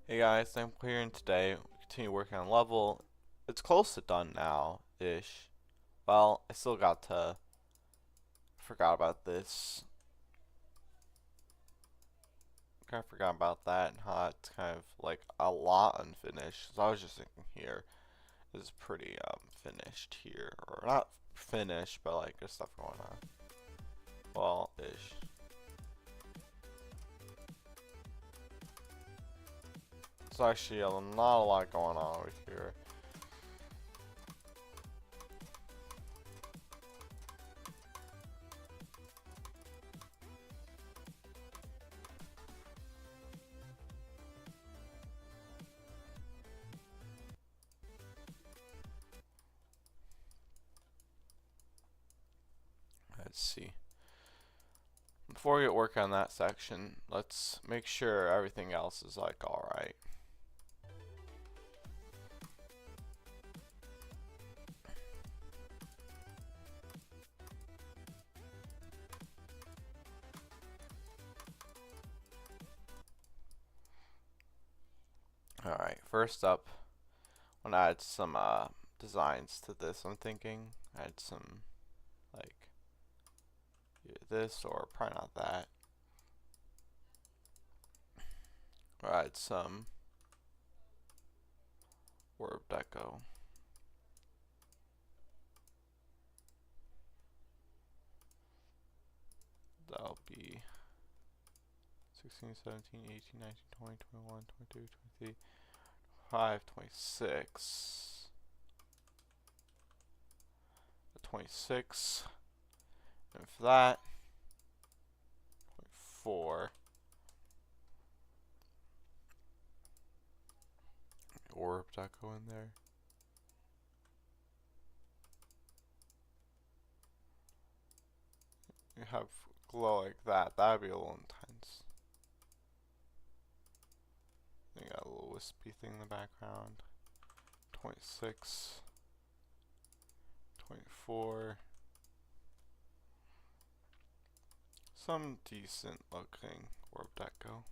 Hey guys, I'm here and today we continue working on level. It's close to done now-ish. Well, I still got to forgot about this. Kind of forgot about that and how it's kind of like a lot unfinished. So I was just thinking here is pretty finished here, or not finished, but like there's stuff going on. Well, ish. It's actually not a lot going on over here. Let's see. Before we get work on that section, let's make sure everything else is like alright. Alright, first up, I'm gonna add some designs to this. I'm thinking add some like this, or probably not that. Or add some orb deco. That'll be 16, 17, 18, 19, 20, 21, 22, 23, 25, 26. 26. And for that, 24. Orb deco in there. You have glow like that. That'd be a little intense. You got a little wispy thing in the background. 26. 24. Some decent looking orb deco.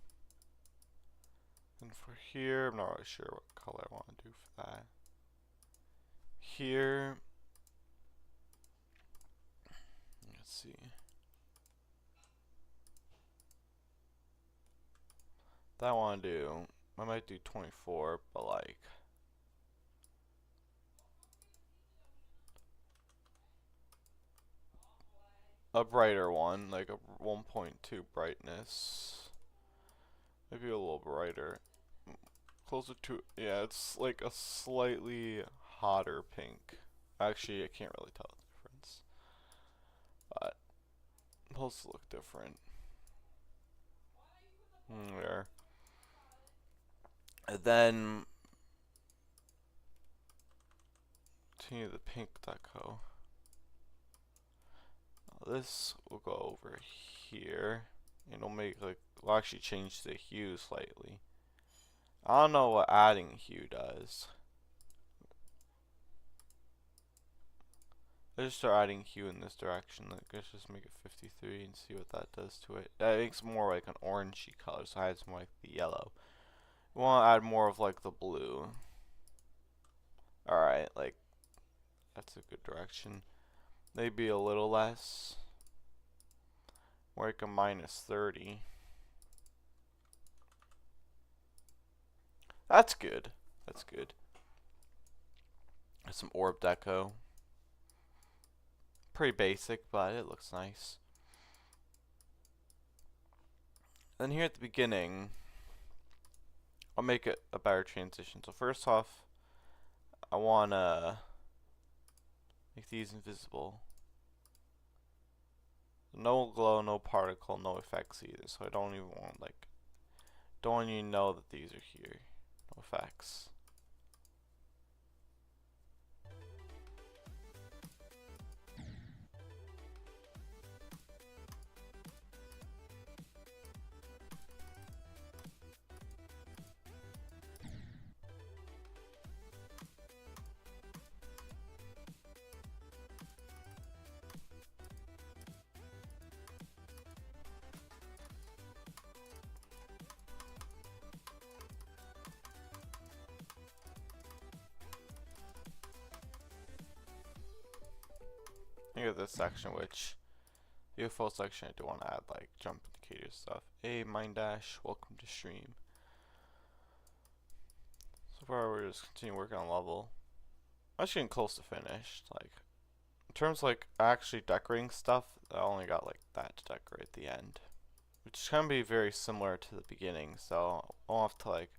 And for here, I'm not really sure what color I want to do for that. Here, let's see. That I want to do, I might do 24, but like a brighter one, like a 1.2 brightness. Maybe a little brighter. Closer to, yeah, it's like a slightly hotter pink. Actually, I can't really tell the difference, but it's supposed to look different. There. And then continue the pink deco. Now this will go over here. It'll make like, we'll actually change the hue slightly. I don't know what adding hue does. Let's just start adding hue in this direction. Let's just make it 53 and see what that does to it. That makes more like an orangey color, so it adds more like the yellow. We want to add more of like the blue. Alright, like, that's a good direction. Maybe a little less. More like a -30. That's good. That's good. Some orb deco. Pretty basic, but it looks nice. Then here at the beginning, I'll make it a better transition. So first off, I want to make these invisible. No glow, no particle, no effects either. So I don't even want like, don't even know that these are here. No effects. get this section, which UFO section I do want to add like jump indicator stuff. Hey, Mind Dash, welcome to stream. So far we're just continuing working on level. I'm actually getting close to finished. Like in terms of like actually decorating stuff, I only got like that to decorate at the end, which is gonna be very similar to the beginning, so I won't have to like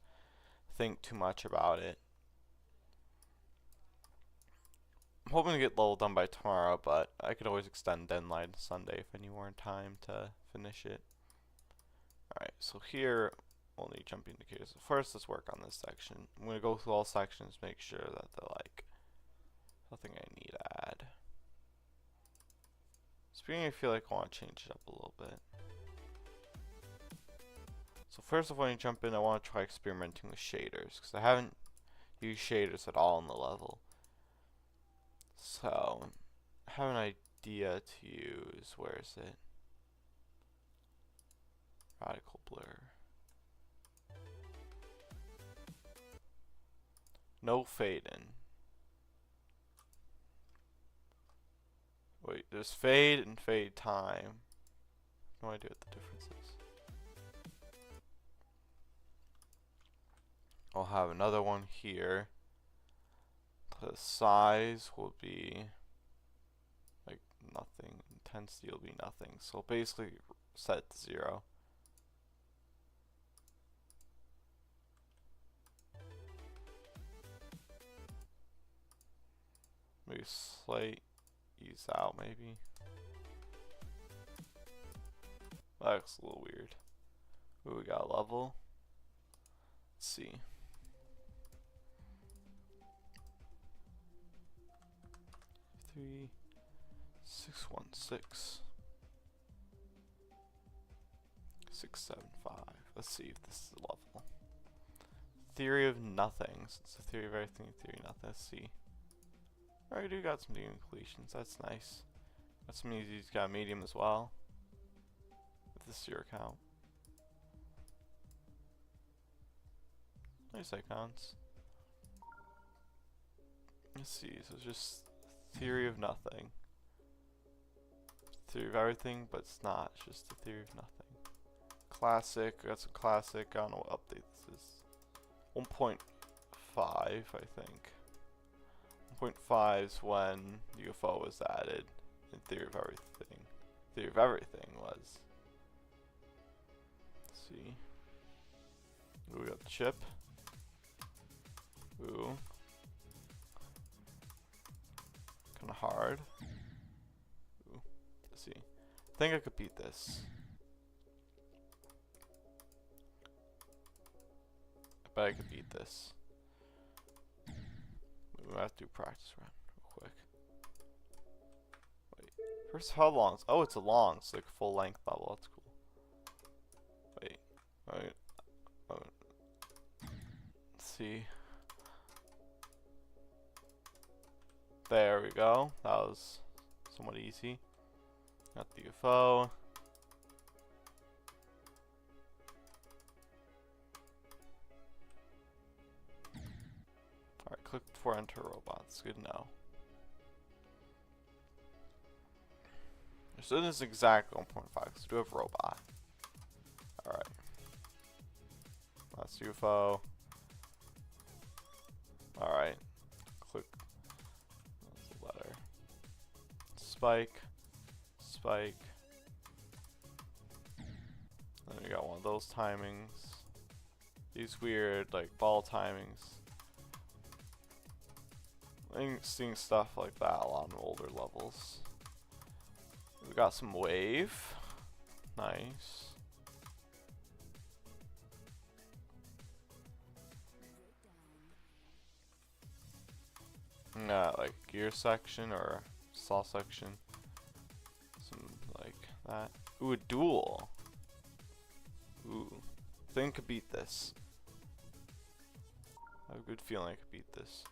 think too much about it. I'm hoping to get level done by tomorrow, but I could always extend deadline to Sunday if I need more time to finish it. Alright, so here we'll need jump indicators. So first, let's work on this section. I'm going to go through all sections, make sure that they're like nothing I need to add. Speaking, I feel like I want to change it up a little bit. So first of all, when you jump in, I want to try experimenting with shaders, because I haven't used shaders at all in the level. So, I have an idea to use. Where is it? Radical blur. No fade in. Wait, there's fade and fade time. No idea what the difference is. I'll have another one here. The size will be like nothing. Intensity will be nothing. So basically set it to 0. Maybe slight ease out maybe. That looks a little weird. Ooh, we got a level. Let's see. 3616 675. Let's see if this is a level. Theory of nothing. So it's the theory of everything, theory of nothing. Let's see. Alright, we got some demon completions. That's nice. That means he's got medium as well. If this is your account. Nice icons. Let's see. So it's just theory of nothing. Theory of everything, but it's not. It's just the theory of nothing. Classic. That's a classic. I don't know what update this is. 1.5, I think. 1.5 is when UFO was added. And theory of everything. Theory of everything was. Let's see. Ooh, we got the chip. Ooh. Kinda hard. Ooh. Let's see. I think I could beat this. I bet I could beat this. We have to do a practice run real quick. Wait. First, how long? Oh, it's a long. It's like a full length level. That's cool. Wait. Wait. Oh. Let's see. There we go. That was somewhat easy. Got the UFO. Alright, click for enter robots. Good to know. So this is exactly 1.5 because we do have robot. Alright. That's UFO. Alright. Click. That's the letter. Spike. Spike. Then we got one of those timings. These weird like ball timings. I'm seeing stuff like that a lot on older levels. We got some wave. Nice. Like gear section or saw section. Some like that. Ooh, a duel. Ooh. I think I could beat this. I have a good feeling I could beat this.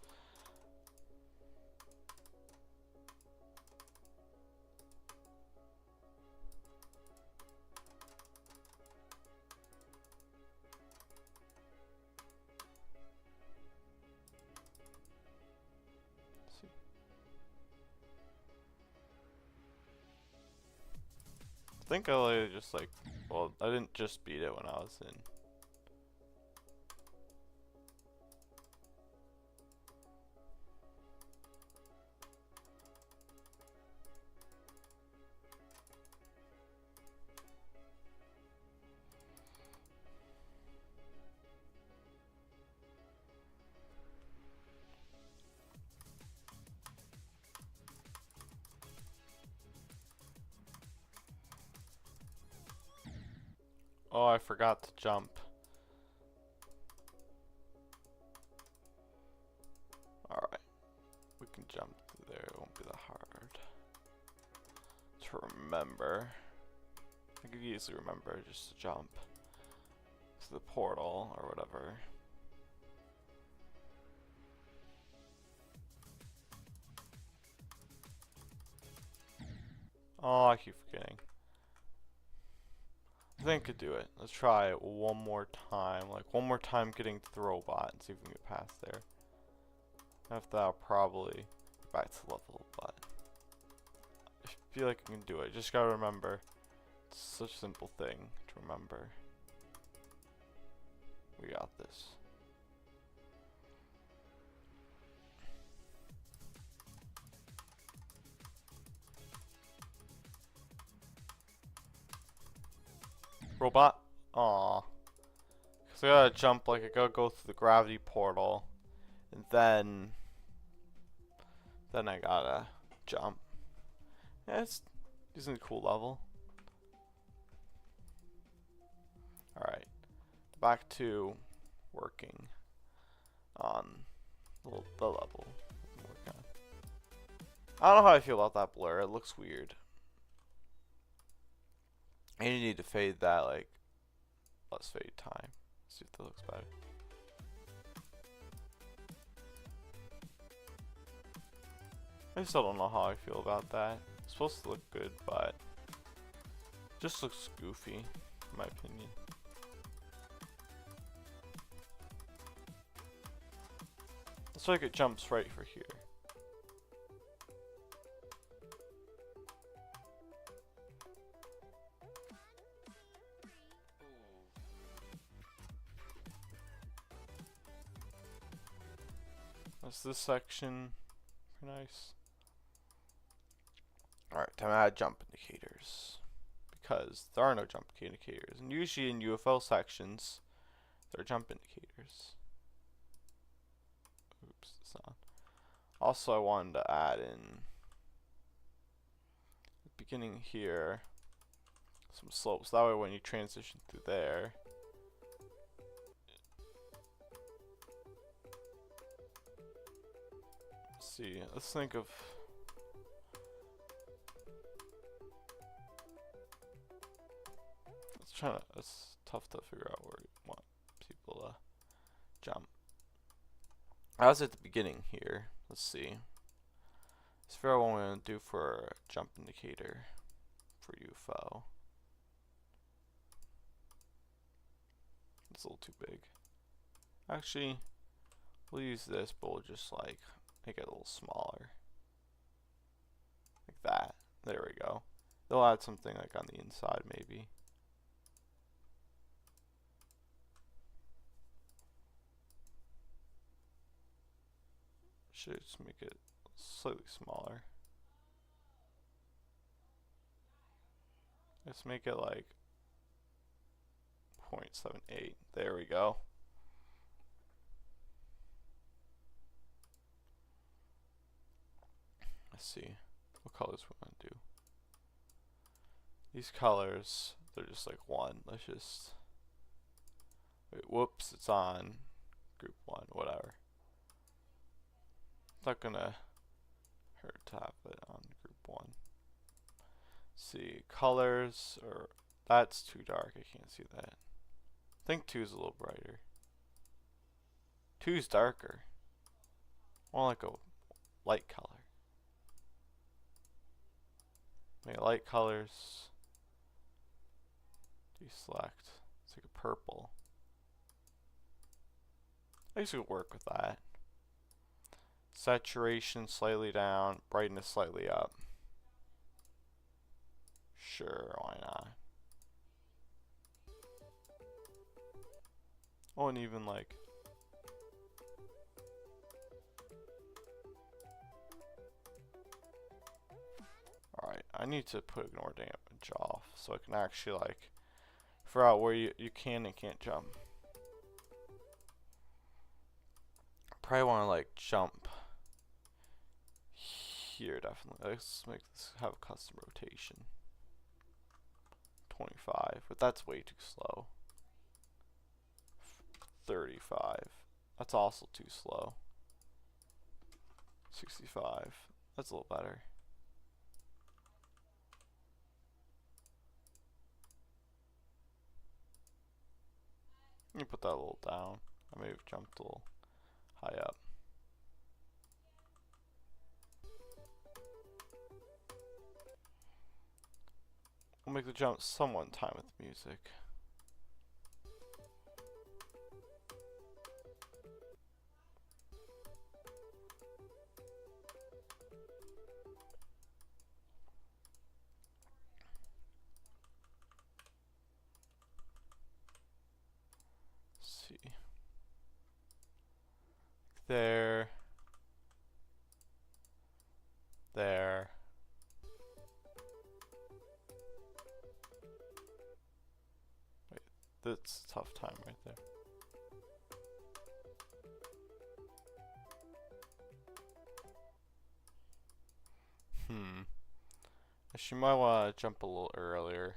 think I like just like, well, I didn't just beat it when I was in. Oh, I forgot to jump. Alright. We can jump through there. It won't be that hard to remember. I could easily remember just to jump to the portal or whatever. Oh, I keep forgetting. I think I could do it. Let's try it one more time. Like, one more time getting to the robot and see if we can get past there. After that, I'll probably get back to level, but I feel like I can do it. Just gotta remember. It's such a simple thing to remember. We got this. Robot? Aw. Cause I gotta jump, like I gotta go through the gravity portal. And then I gotta jump. Yeah, it's a cool level. Alright. Back to working on the level. I don't know how I feel about that blur. It looks weird. And you need to fade that, like, let's fade time. See if that looks better. I still don't know how I feel about that. It's supposed to look good, but it just looks goofy, in my opinion. Looks like it jumps right for here. That's this section. Pretty nice. Alright, time to add jump indicators. Because there are no jump indicators. And usually in UFO sections, there are jump indicators. Oops, it's not. Also, I wanted to add in the beginning here some slopes. That way when you transition through there, see, let's think of it's tough to figure out where you want people to jump. I was at the beginning here. Let's see. Let's figure out what we're going to do for a jump indicator for UFO. It's a little too big. Actually, we'll use this, but we'll just like make it a little smaller. Like that. There we go. They'll add something like on the inside maybe. Should just make it slightly smaller. Let's make it like 0.78. There we go. Let's see what colors we want to do. These colors, they're just like one. Let's just wait. Whoops, it's on group 1. Whatever. It's not gonna hurt to have it on group 1. Let's see, colors, or that's too dark. I can't see that. I think 2 is a little brighter. 2 is darker. More like a light color. Make light colors. Deselect. It's like a purple. I guess we could work with that. Saturation slightly down, brightness slightly up. Sure, why not? Oh, and even like... Alright, I need to put ignore damage off so I can actually like figure out where you can and can't jump. Probably want to like jump here definitely. Let's make this have a custom rotation. 25, but that's way too slow. 35, that's also too slow. 65, that's a little better. Let me put that a little down. I may have jumped a little high up. We'll make the jump somewhat in time with music. Let's see. There. There. Wait, that's a tough time right there. She might want to jump a little earlier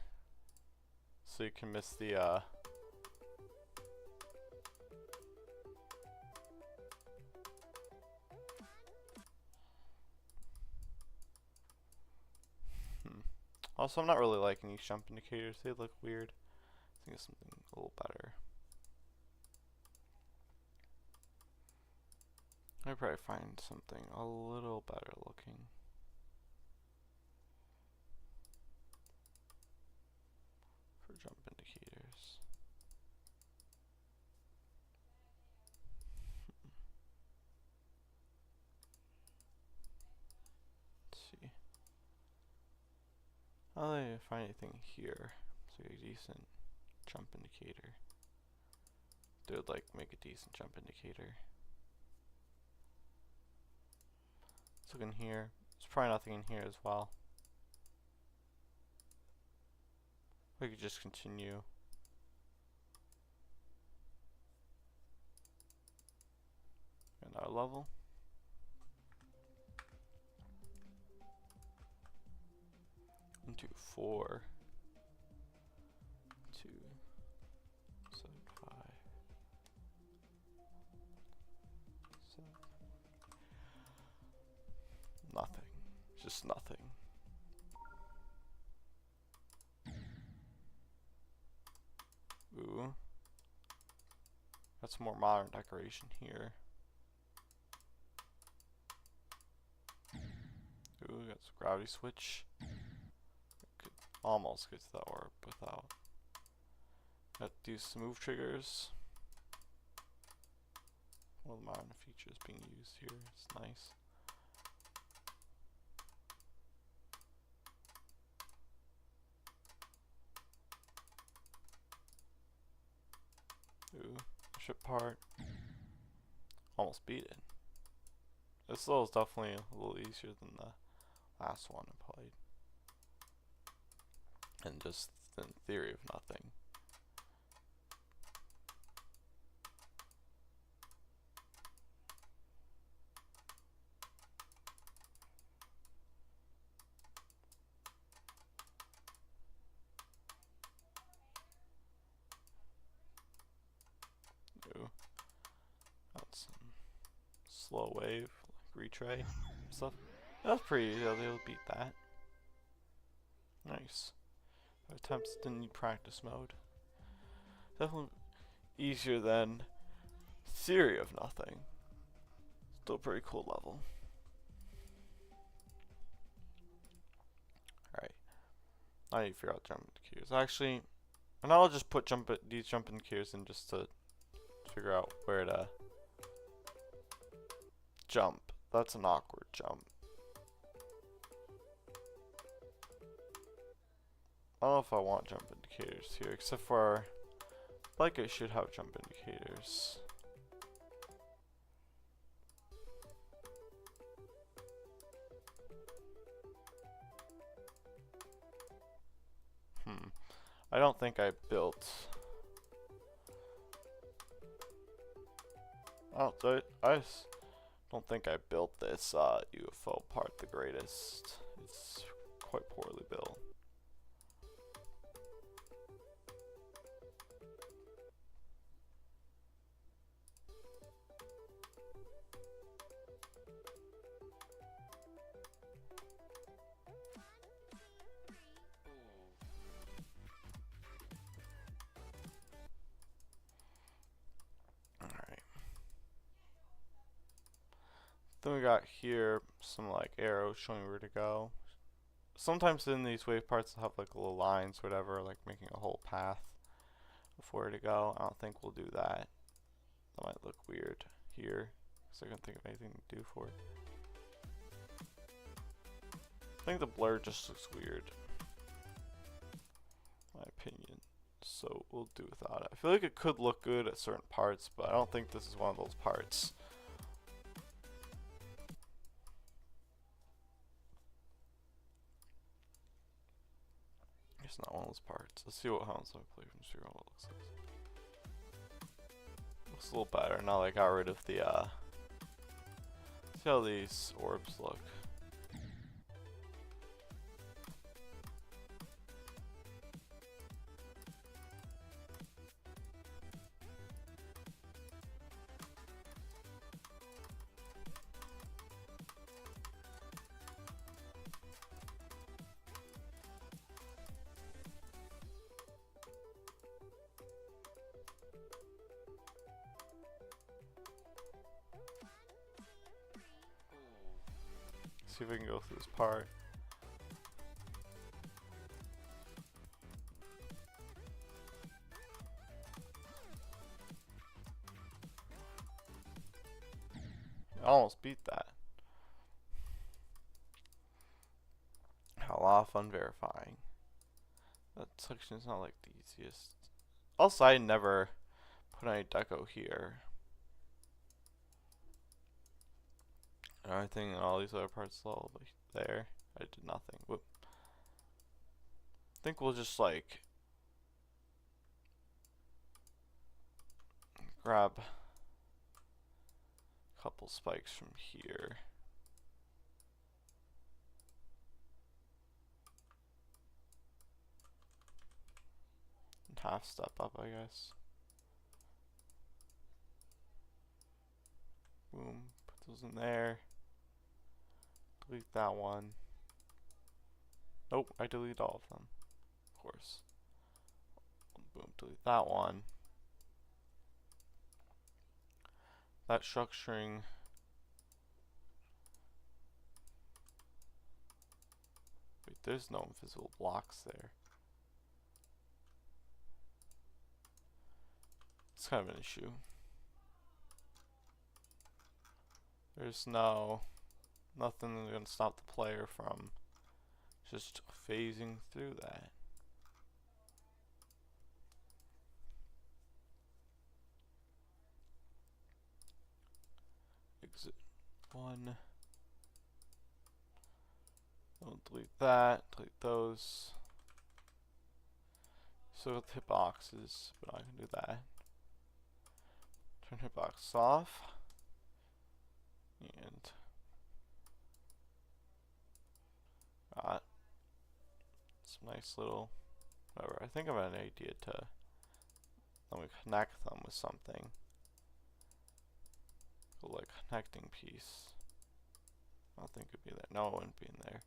so you can miss the Also, I'm not really liking these jump indicators. They look weird. I think it's something a little better. I'd probably find something a little better looking. For jump indicators. Let's see. I don't think I find anything here. It's like a decent jump indicator. They would like make a decent jump indicator. Let's look in here. There's probably nothing in here as well. We could just continue. Another level. Into 4, 2, 7, 5, 7. Nothing. Just nothing. Ooh. Got some more modern decoration here. Ooh, got some gravity switch. Could almost get to that orb without. Got these smooth triggers. One of the modern features being used here. It's nice. Ooh, ship part. Almost beat it. This level is definitely a little easier than the last one I played. And just in theory of nothing. Ooh. That's some slow wave, like retray stuff. That's pretty easy, I'll be able to beat that. Nice. Attempts didn't need practice mode. Definitely easier than theory of nothing. Still pretty cool level. Alright. I need to figure out jump indicators. Actually, and I'll just put these jump indicators in just to figure out where to jump. That's an awkward jump. I don't know if I want jump indicators here, except for like it should have jump indicators. I don't think I built. I just don't think I built this UFO part the greatest. It's quite poorly built. Alright. Then we got here some like arrows showing where to go. Sometimes in these wave parts they'll have like little lines, whatever, like making a whole path of where to go. I don't think we'll do that. That might look weird here, because I can't think of anything to do for it. I think the blur just looks weird, in my opinion. So we'll do without it. I feel like it could look good at certain parts, but I don't think this is one of those parts. It's not one of those parts. Let's see what happens when I play from zero. What it looks like. Looks a little better now that I got rid of the see how these orbs look. See if we can go through this part. I almost beat that. How off on verifying. That section is not like the easiest. Also, I never put any deco here. And everything and all these other parts all like there. I did nothing. Whoop. I think we'll just like grab a couple spikes from here. And half step up, I guess. Boom. Put those in there. Delete that one. Nope, I delete all of them. Of course. Boom, delete that one. That structuring. Wait, there's no invisible blocks there. It's kind of an issue. There's nothing that's gonna stop the player from just phasing through that. Exit 1. Don't delete that, delete those. So with hitboxes, but I can do that. Turn hitbox off. And got some nice little whatever. I think I have an idea to let me connect them with something. Like connecting piece. I don't think it'd be there. No, it wouldn't be in there.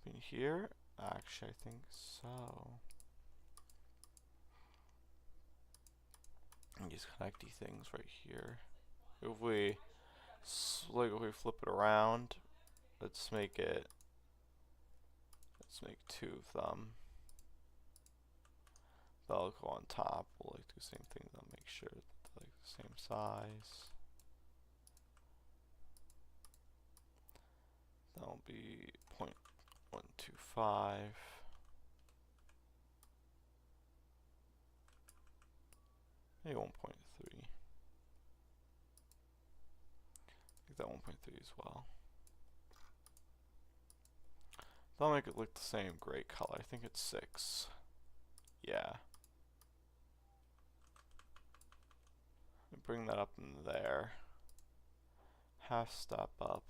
In here? Actually, I think so. And these connecty things right here. If we flip it around, let's make two of them. That'll go on top. We'll like do the same thing. That'll make sure that they're like the same size. That'll be 0.125. Maybe 1.3. Make that 1.3 as well. That'll make it look the same gray color. I think it's 6. Yeah. Bring that up in there. Half step up.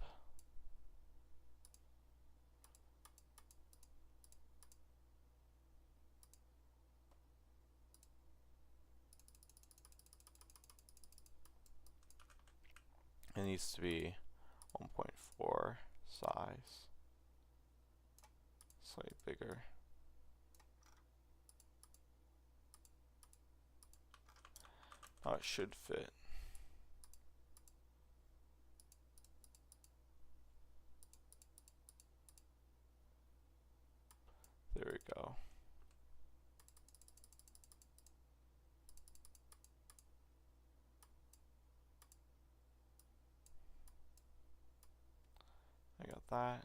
It needs to be 1.4 size. Slightly bigger. Oh, it should fit. There we go. I got that.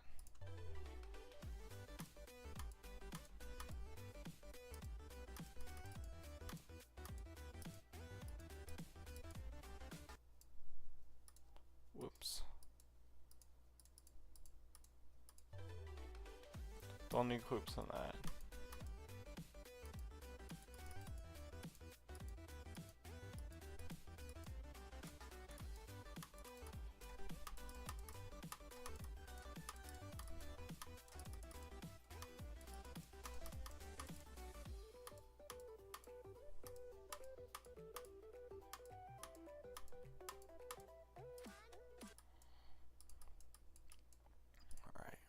Whoops. Don't need hoops on that. Alright.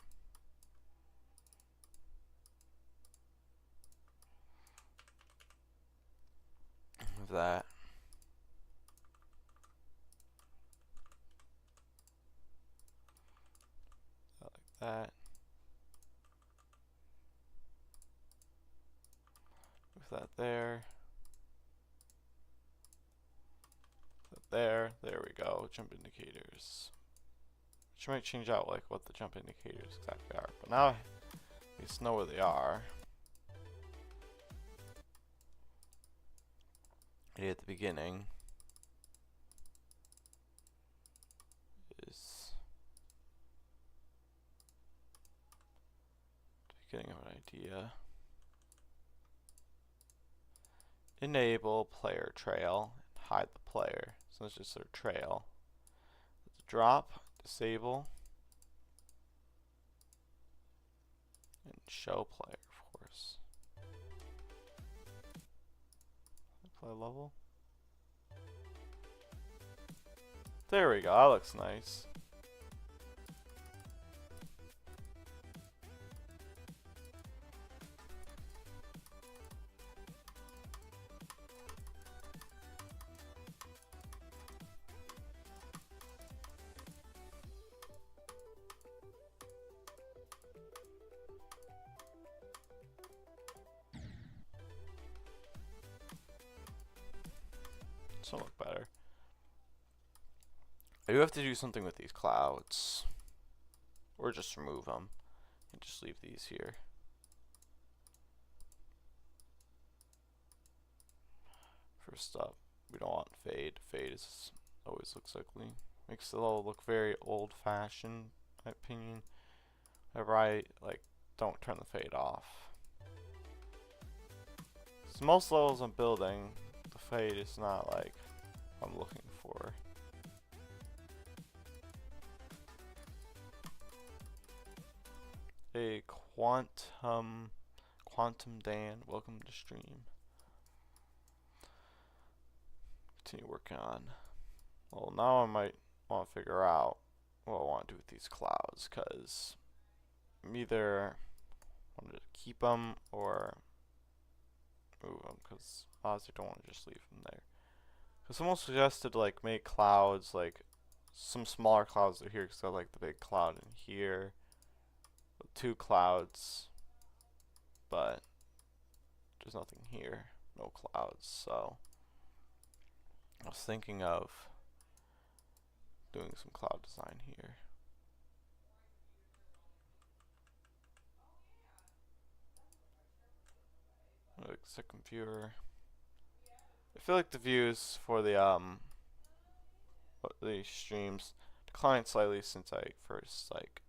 With that. Like that. With that there. There we go, jump indicators. Which might change out like what the jump indicators exactly are, but now I at least know where they are. At the beginning is the beginning of an idea. Enable player trail and hide the player. So it's just their trail. Drop, disable, and show player, of course. Play level. There we go, that looks nice. This will look better. I do have to do something with these clouds. Or just remove them. And just leave these here. First up, we don't want fade. Fade is always looks ugly. Makes the level look very old-fashioned, in my opinion. Whenever I don't turn the fade off. So most levels I'm building, the fade is not like what I'm looking for. Hey, Quantum Dan, welcome to stream. Continue working on. Well, now I might want to figure out what I want to do with these clouds, because I'm either want to keep them or move them, because obviously don't want to just leave them there. Because someone suggested like make clouds like some smaller clouds are here, because I like the big cloud in here. 2 clouds, but there's nothing here, no clouds, so I was thinking of doing some cloud design here. Like second viewer. I feel like the views for the streams declined slightly since I first like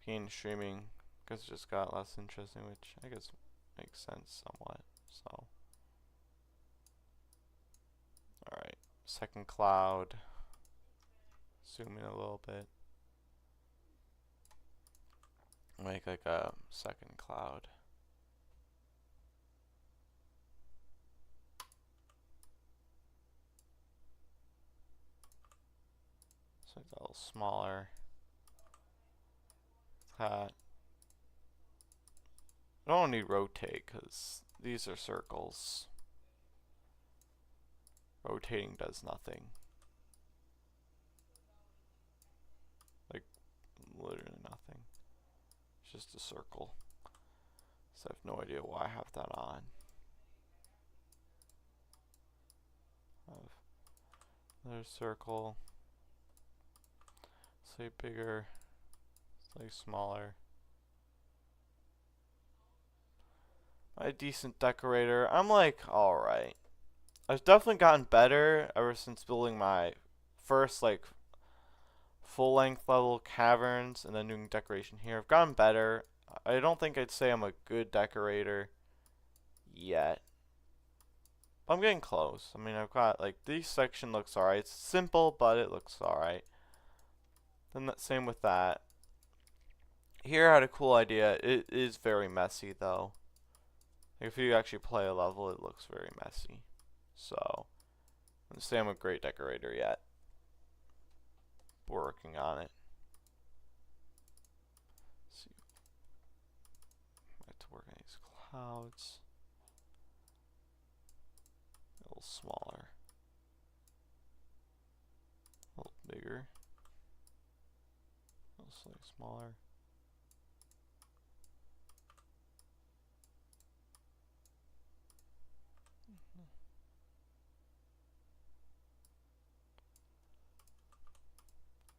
began streaming because it just got less interesting, which I guess makes sense somewhat. So, all right, second cloud. Zoom in a little bit. Make like a second cloud. So it's a little smaller. That. I don't need rotate because these are circles. Rotating does nothing. Like, literally nothing. It's just a circle. So I have no idea why I have that on. Another circle. Say bigger. Say smaller. A decent decorator. I'm like, alright. I've definitely gotten better ever since building my first like full length level caverns and then doing decoration here. I've gotten better. I don't think I'd say I'm a good decorator yet. I'm getting close. I mean, I've got like this section looks alright. It's simple, but it looks alright. Then that same with that. Here I had a cool idea. It is very messy though. If you actually play a level, it looks very messy. So, I'd say I'm a great decorator yet. We're working on it. Let's see. I have to work on these clouds. A little smaller. A little bigger. A little slightly smaller.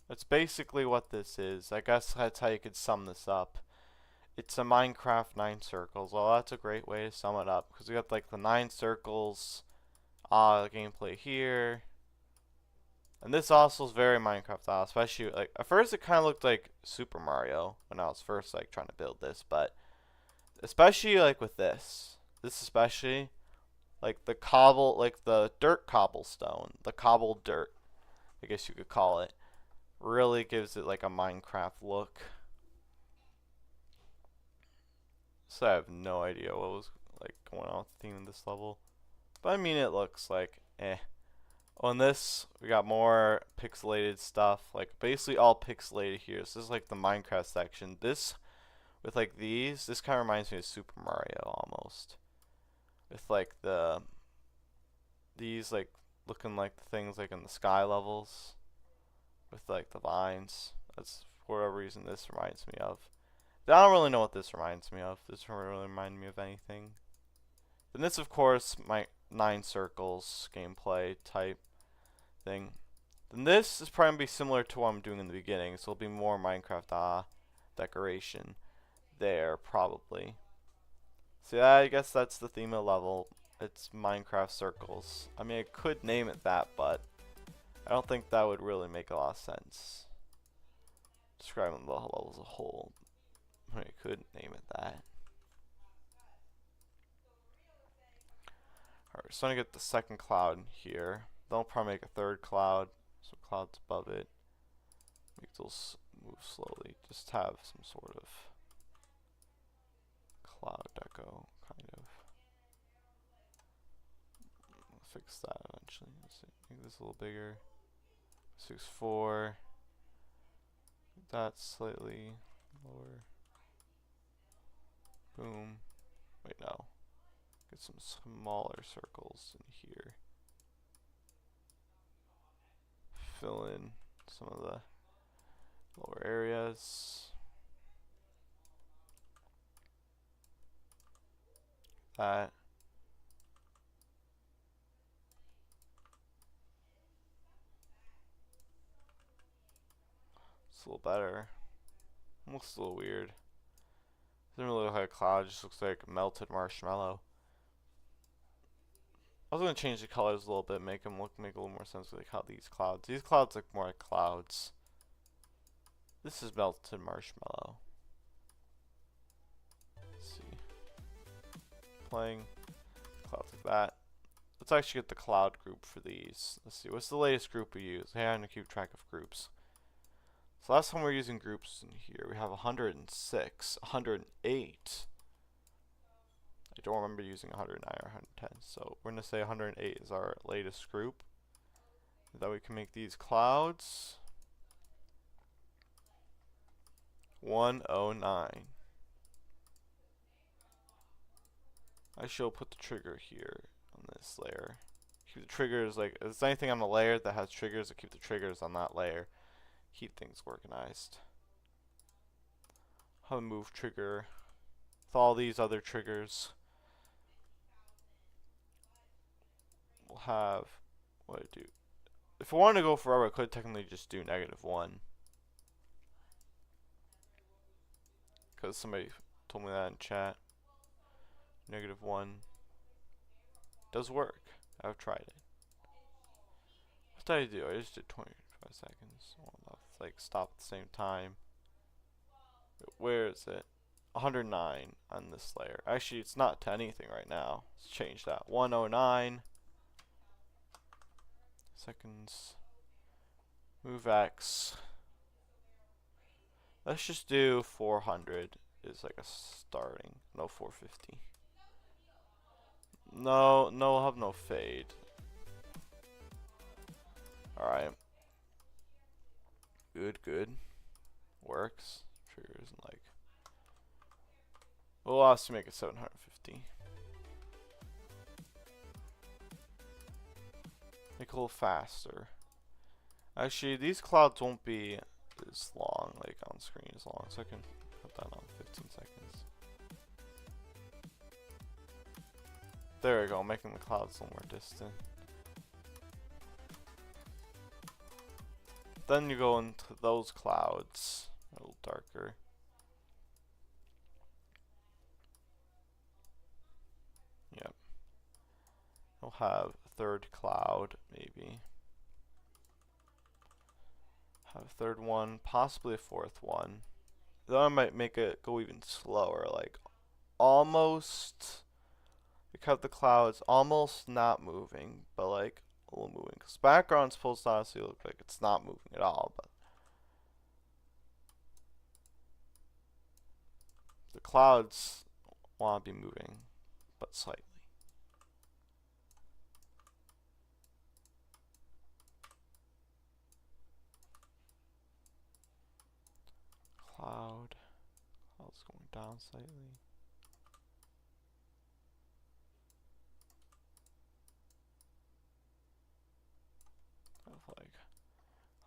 That's basically what this is. I guess that's how you could sum this up. It's a Minecraft 9 circles. Well, that's a great way to sum it up because we got like the 9 circles gameplay here. And this also is very Minecraft style, especially like at first it kind of looked like Super Mario when I was first like trying to build this, but especially like with this especially like the cobble, like the dirt cobblestone, the cobbled dirt, I guess you could call it, really gives it like a Minecraft look. So I have no idea what was like going on with the theme of this level, but I mean it looks like eh. On this, we got more pixelated stuff, like basically all pixelated here. So this is like the Minecraft section. This, with like these, this kind of reminds me of Super Mario almost. With like these like looking like the things like in the sky levels. With like the vines. That's for whatever reason this reminds me of. I don't really know what this reminds me of. This doesn't really remind me of anything. Then this, of course, my 9 circles gameplay type thing. Then this is probably going to be similar to what I'm doing in the beginning, so it'll be more Minecraft decoration there, probably. So yeah, I guess that's the theme of the level. It's Minecraft circles. I mean, I could name it that, but I don't think that would really make a lot of sense. Describing the level as a whole. I mean, I could name it that. Alright, so I'm gonna get the second cloud here. Then I'll probably make a third cloud, so clouds above it. Make those move slowly. Just have some sort of cloud deco, kind of. I'll fix that eventually. Let's make this a little bigger. 6.4. That slightly lower. Boom. Wait, no. Get some smaller circles in here. Fill in some of the lower areas. That. It's a little better. Looks a little weird. Doesn't really look like a cloud, it just looks like melted marshmallow. I was gonna change the colors a little bit, make a little more sense, like how these clouds look more like clouds. This is melted marshmallow. Let's see, playing clouds like that. Let's actually get the cloud group for these. Let's see, what's the latest group we use? Hey, I'm gonna keep track of groups. So last time we were using groups in here, we have 106, 108. I don't remember using 109 or 110, so we're gonna say 108 is our latest group. That we can make these clouds. 109. I shall put the trigger here on this layer. Keep the triggers, like, if there's anything on the layer that has triggers, I keep the triggers on that layer. Keep things organized. Have a move trigger with all these other triggers. We'll have, what I do? If I wanted to go forever, I could technically just do -1. Because somebody told me that in chat. -1 does work. I've tried it. What did I do? I just did 25 seconds. Well, that's like stop at the same time. Where is it? 109 on this layer. Actually, it's not to anything right now. Let's change that. 109 seconds. Move X. Let's just do 400 is like a starting. No, 450. No, we'll have no fade. Alright. Good. Works. Trigger isn't like. We'll also make it 750. Make it a little faster. Actually, these clouds won't be as long, like on screen as long, so I can put that on 15 seconds. There we go, making the clouds a little more distant. Then you go into those clouds, a little darker. Yep. We'll have a third cloud, maybe. Have a third one, possibly a fourth one. Then I might make it go even slower, like almost. You have the clouds almost not moving, but like a little moving. Because background's supposed to honestly look like it's not moving at all, but the clouds want to be moving, but slightly. Cloud's going down slightly.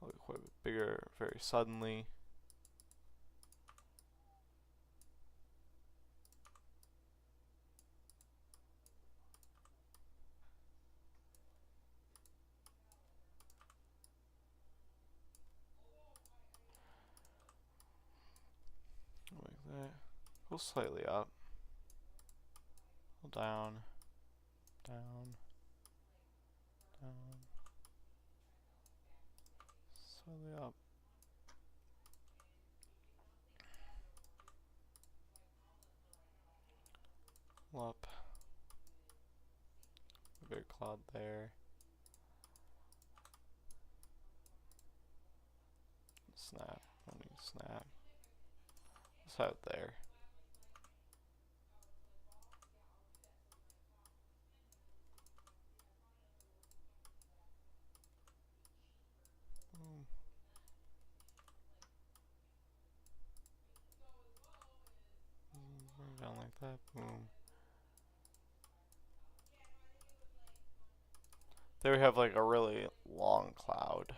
Like quite a bit bigger very suddenly. Like that. Go slightly up. Go down. Down. Down. Slightly up. Up. A big cloud there. Snap. I need snap. Let's have it there. Boom. Bring it down like that. Boom. There we have like a really long cloud.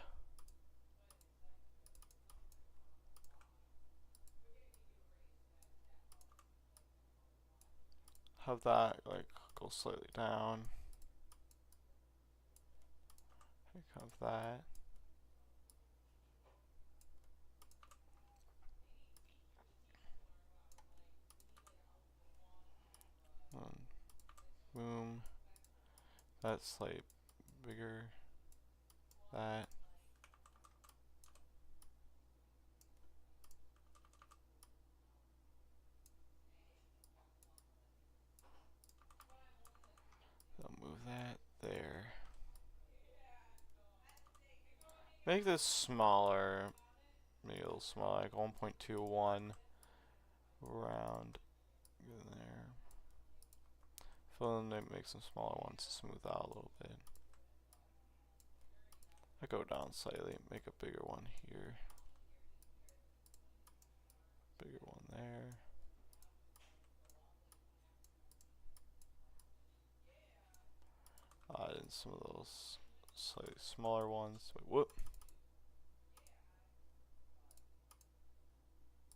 Have that like go slightly down. Have that. Boom. That's like bigger. That. I'll move that there. Make this smaller. Maybe a little smaller, like 1.21 round. In there. Fill in, make some smaller ones to smooth out a little bit. I go down slightly, make a bigger one here. Bigger one there. Add in some of those slightly smaller ones. Wait, whoop.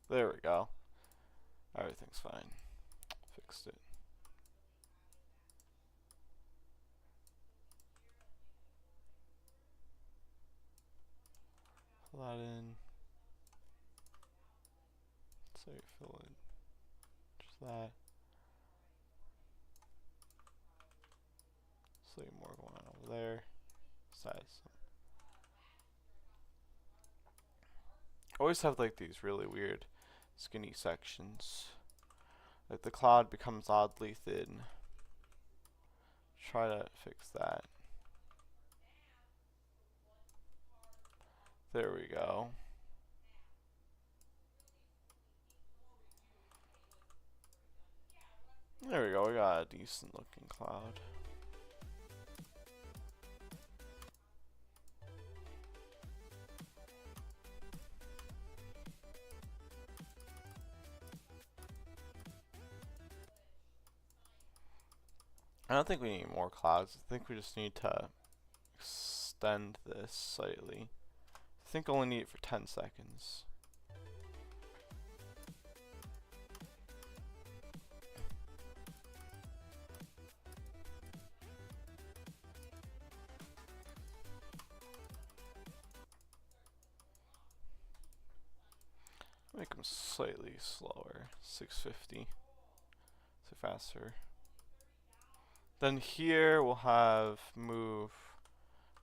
There we go. Everything's fine. Fixed it. Fill that in. So you fill in just that. Slightly more going on over there. Size. Always have like these really weird skinny sections. Like the cloud becomes oddly thin. Try to fix that. There we go. There we go, we got a decent looking cloud. I don't think we need more clouds. I think we just need to extend this slightly. I think I only need it for 10 seconds. Make them slightly slower. 650. So faster. Then here we'll have move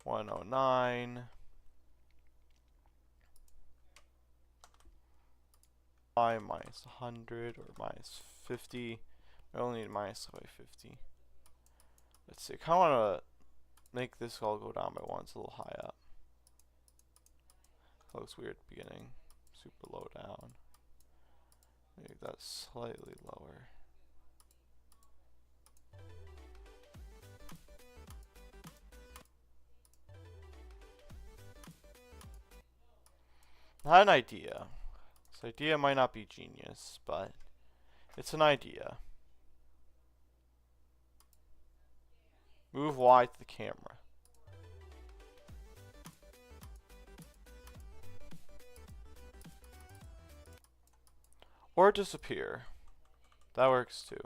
109. I minus 100 or minus 50. I only need minus by 50. Let's see. I kind of want to make this all go down by one. It's a little high up. That looks weird at the beginning. Super low down. Make that slightly lower. I had an idea. This idea might not be genius, but it's an idea. Move Y to the camera. Or disappear. That works too.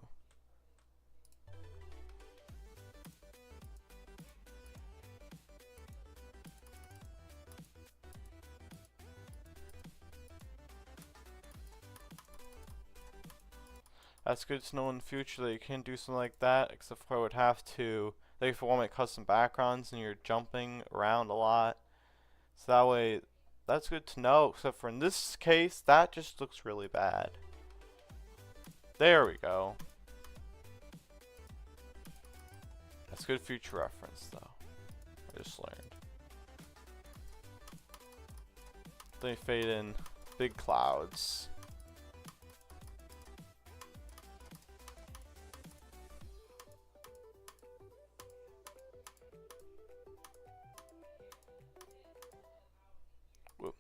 That's good to know in the future that you can do something like that, except for I would have to, like if I want to make custom backgrounds and you're jumping around a lot. So that way, that's good to know, except for in this case, that just looks really bad. There we go. That's good future reference though. I just learned. Then fade in big clouds. Whoop.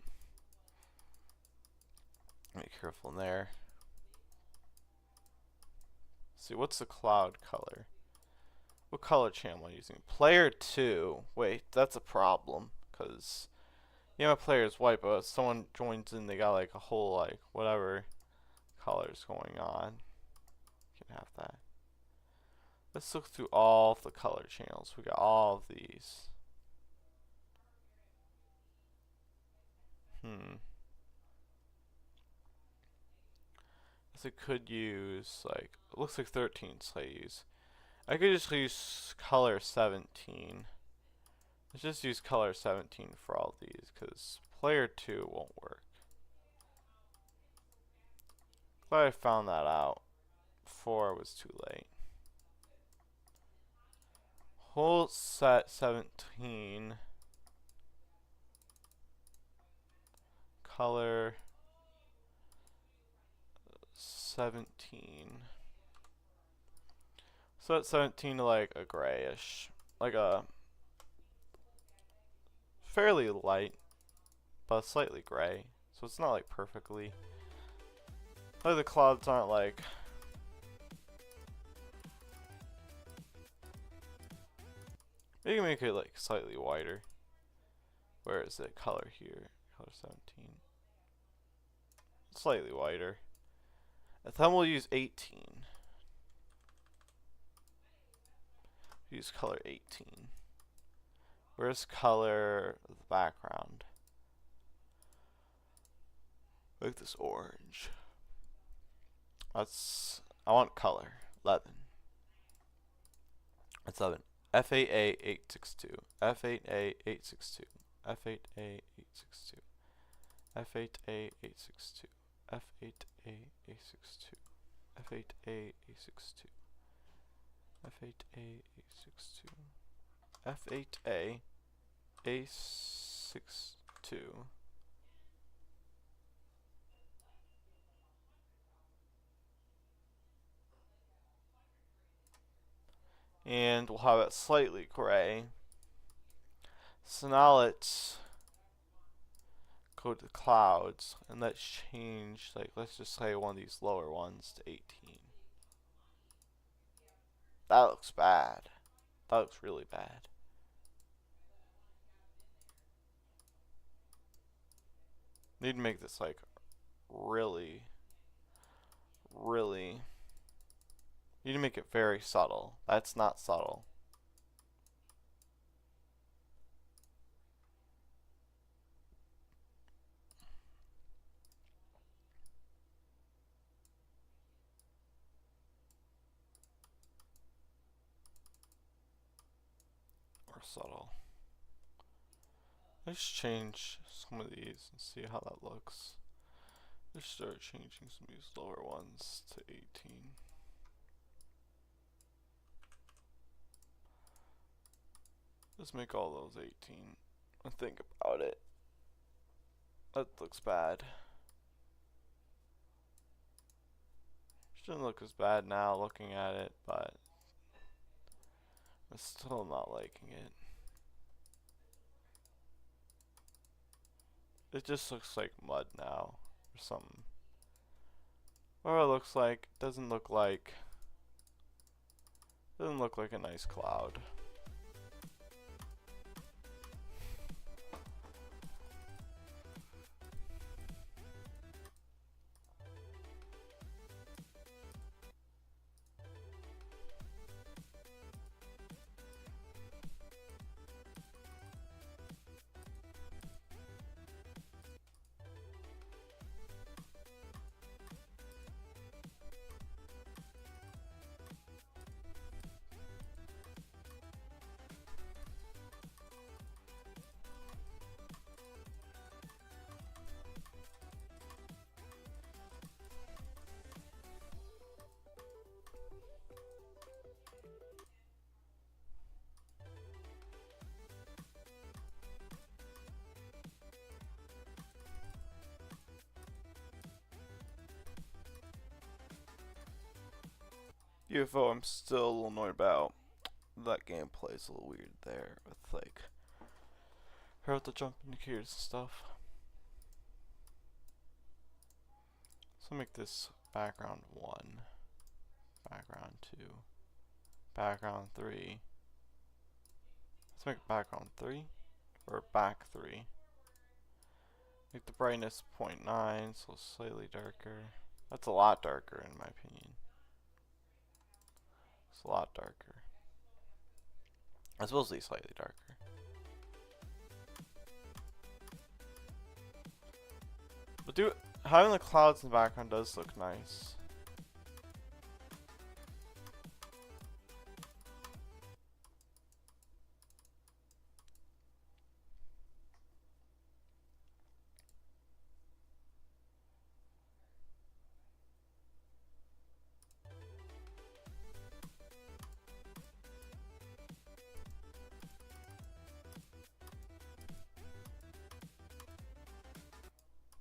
Be careful in there. See, what's the cloud color? What color channel am I using? Player 2. Wait, that's a problem. Because, yeah, my player is white, but if someone joins in, they got like a whole, like, whatever colors going on. You can have that. Let's look through all of the color channels. We got all of these. So could use, like, it looks like 13 slaves. I could just use color 17. Let's just use color 17 for all these, because player 2 won't work. Glad I found that out. 4 was too late. Whole set 17. Color 17. Set 17 to like a grayish. Like a fairly light, but slightly gray. So it's not like perfectly. Like the clouds aren't like. You can make it like slightly whiter. Where is it? Color here. Color 17. Slightly whiter. And then we'll use 18. Use color 18. Where's color of the background? Like this orange. That's, I want color. 11. That's 11. F8A862. F8A862. F8A862. F8A862. F8A862. F8A862. F8A862. F8A862. And we'll have it slightly gray. So now let's go to the clouds and let's change, like, let's just say one of these lower ones to 18. That looks bad. That looks really bad. Need to make this like really. You need to make it very subtle. That's not subtle. Or subtle. Let's change some of these and see how that looks. Let's start changing some of these lower ones to 18. Let's make all those 18. And think about it. That looks bad. Shouldn't look as bad now looking at it, but I'm still not liking it. It just looks like mud now, or something. Or it looks like, doesn't look like a nice cloud. UFO, I'm still a little annoyed about. That gameplay is a little weird there with like her the jump indicators and stuff. So make this background 1, background 2, background 3. Let's make background 3 or back 3. Make the brightness 0.9, so slightly darker. That's a lot darker in my opinion. It's a lot darker. I suppose these slightly darker. But having the clouds in the background does look nice.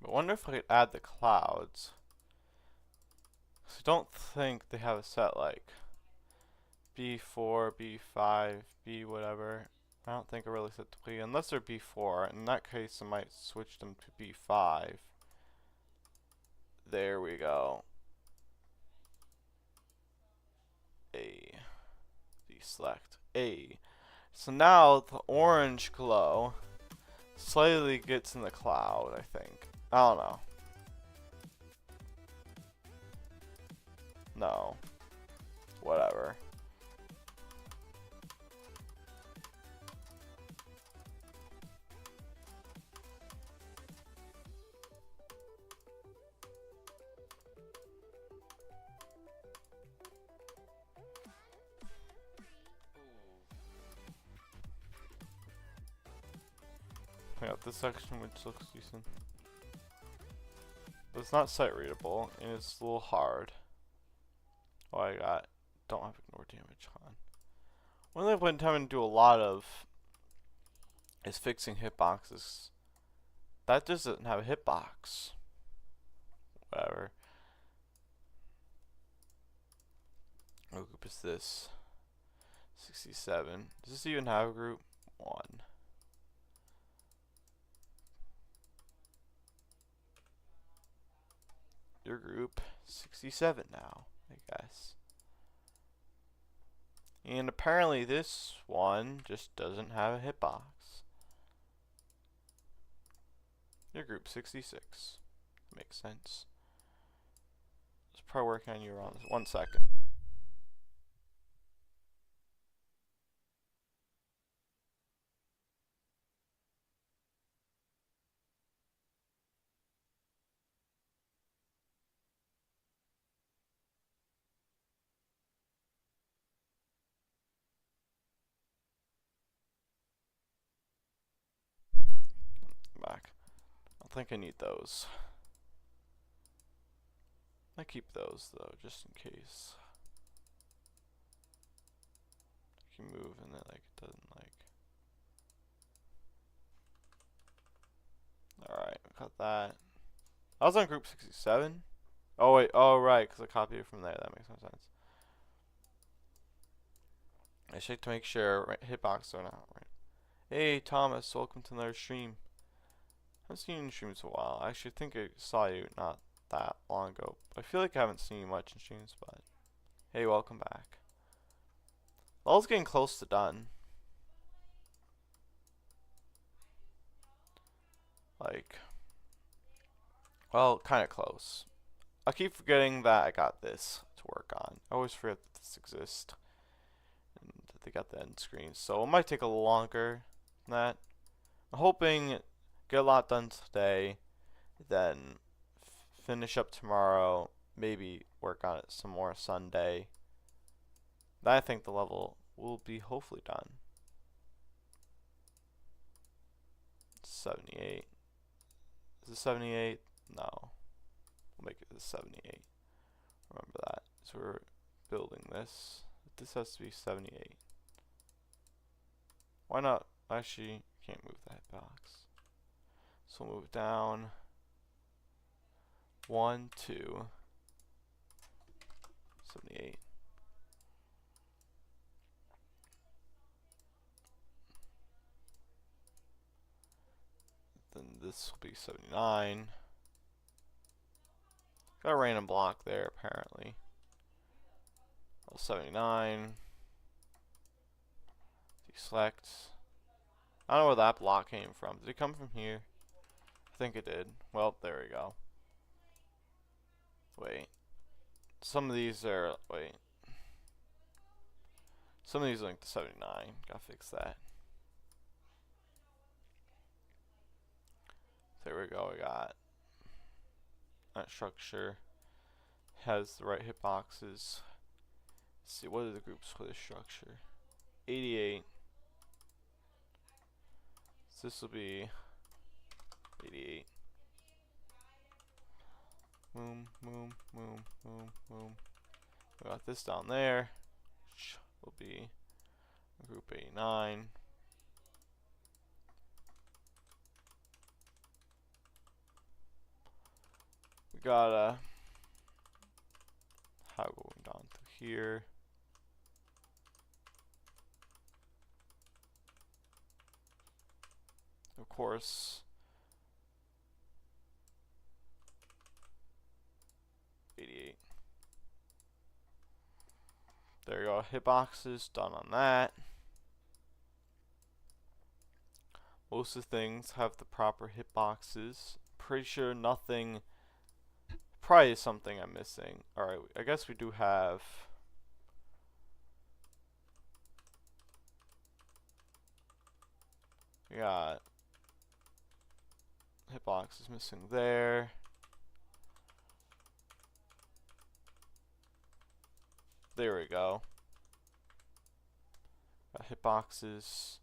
I wonder if I could add the clouds. I don't think they have a set like B4, B5, B whatever. I don't think I really set 3 unless they're B4. In that case, I might switch them to B5. There we go. A. Deselect A. So now the orange glow slightly gets in the cloud, I think. I don't know. No. Whatever. I got this section which looks decent. But it's not sight readable and it's a little hard. Oh, I don't have ignore damage on. One thing I've been having to do a lot of is fixing hitboxes. That just doesn't have a hitbox. Whatever. What group is this? 67. Does this even have a group? 1. Your group 67 now, I guess. And apparently this one just doesn't have a hitbox. Your group 66. Makes sense. Let's probably work on you around this. 1 second. Back. I don't think I need those. I keep those though, just in case. I can move and then like it doesn't like. Alright, got that. I was on group 67. Oh wait, oh right, because I copied it from there. That makes no sense. I check to make sure hitboxes are not right. Hey Thomas, welcome to another stream. I haven't seen you in streams in a while. I actually think I saw you not that long ago. I feel like I haven't seen you much in streams, but hey, welcome back. Level's getting close to done. Like, well, kind of close. I keep forgetting that I got this to work on. I always forget that this exists. And that they got the end screen. So it might take a little longer than that. I'm hoping get a lot done today, then finish up tomorrow, maybe work on it some more Sunday. Then I think the level will be hopefully done. 78. Is it 78? No. We'll make it 78. Remember that. So we're building this. This has to be 78. Why not? Actually, can't move that box. So we'll move down. 1, 2. 78. Then this will be 79. Got a random block there, apparently. 79. Deselect. I don't know where that block came from. Did it come from here? I think it did. Well, there we go. Wait. Some of these are... Wait. Some of these are linked to 79. Gotta fix that. There we go. We got that structure. Has the right hitboxes. Let's see, what are the groups for this structure? 88. So this will be 88. Boom, boom, boom, boom, boom. We got this down there, which will be group 89. We gotta have going down through here. Of course, 88. There you go, hitboxes, done on that. Most of the things have the proper hitboxes. Pretty sure nothing, probably something I'm missing. Alright, I guess we do have, we got hitboxes missing there. There we go. Got hitboxes.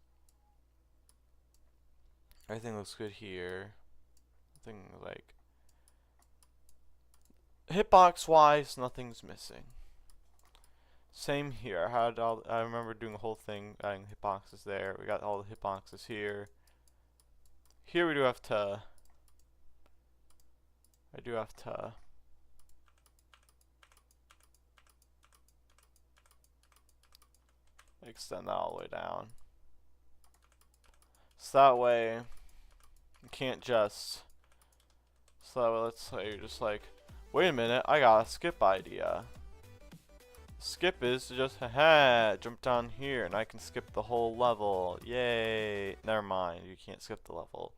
Everything looks good here. Nothing like hitbox wise, nothing's missing. Same here. I remember doing the whole thing, adding hitboxes there. We got all the hitboxes here. Here we do have to. I do have to. Extend that all the way down. So that way, you can't just. So that way, let's say you're just like, wait a minute, I got a skip idea. Skip is to just, haha, jump down here and I can skip the whole level. Yay. Never mind, you can't skip the level.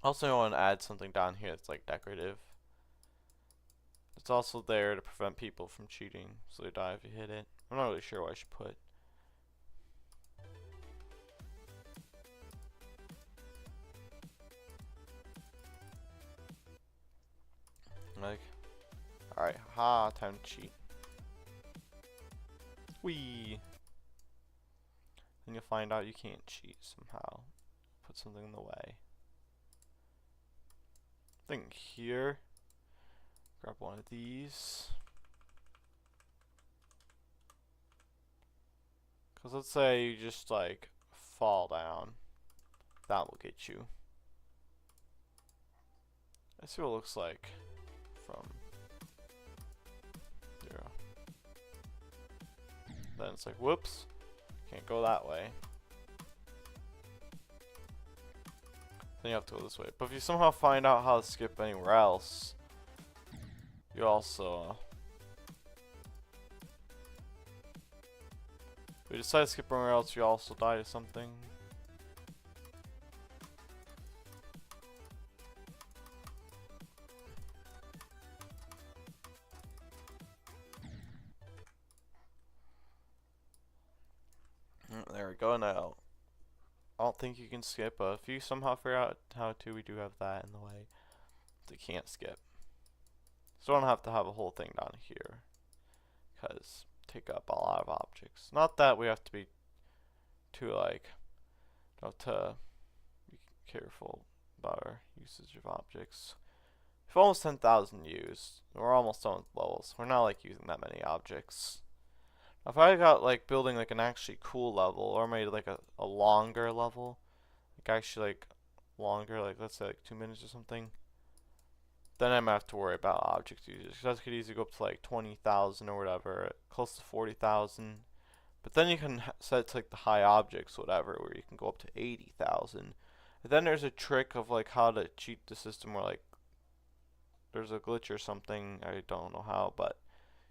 Also, I want to add something down here that's like decorative. It's also there to prevent people from cheating, so they die if you hit it. I'm not really sure what I should put. Like, alright, ha, time to cheat. Whee! Then you'll find out you can't cheat somehow. Put something in the way. I think here, grab one of these. Because let's say you just like fall down. That will get you. Let's see what it looks like from 0. Then it's like, whoops, can't go that way. Then you have to go this way. But if you somehow find out how to skip anywhere else, you also... if you decide to skip anywhere else, you also die to something. There we go. Now, I don't think you can skip, but if you somehow figure out how to, we do have that in the way. So you can't skip. So I don't have to have a whole thing down here, because take up a lot of objects. Not that we have to be too like, to be careful about our usage of objects. We've almost 10,000 used. We're almost done with levels. We're not like using that many objects. If I got like building like an actually cool level, or made like a longer level, like actually like longer, like let's say like 2 minutes or something, then I might have to worry about object usage. Because I could easily go up to like 20,000 or whatever, close to 40,000. But then you can set it to like the high objects, whatever, where you can go up to 80,000. And then there's a trick of like how to cheat the system, where like there's a glitch or something, I don't know how, but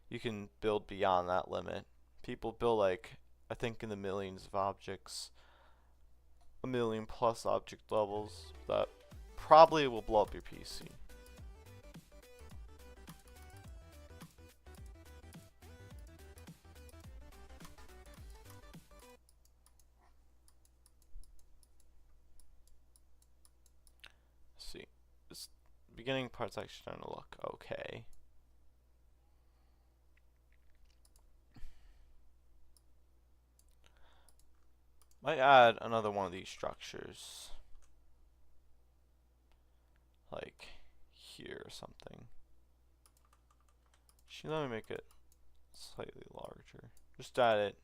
you can build beyond that limit. People build like, I think in the millions of objects, 1,000,000+ object levels that probably will blow up your PC. Let's see, this beginning part's actually starting to look okay. Might add another one of these structures, like here or something. Actually, let me make it slightly larger. Just add it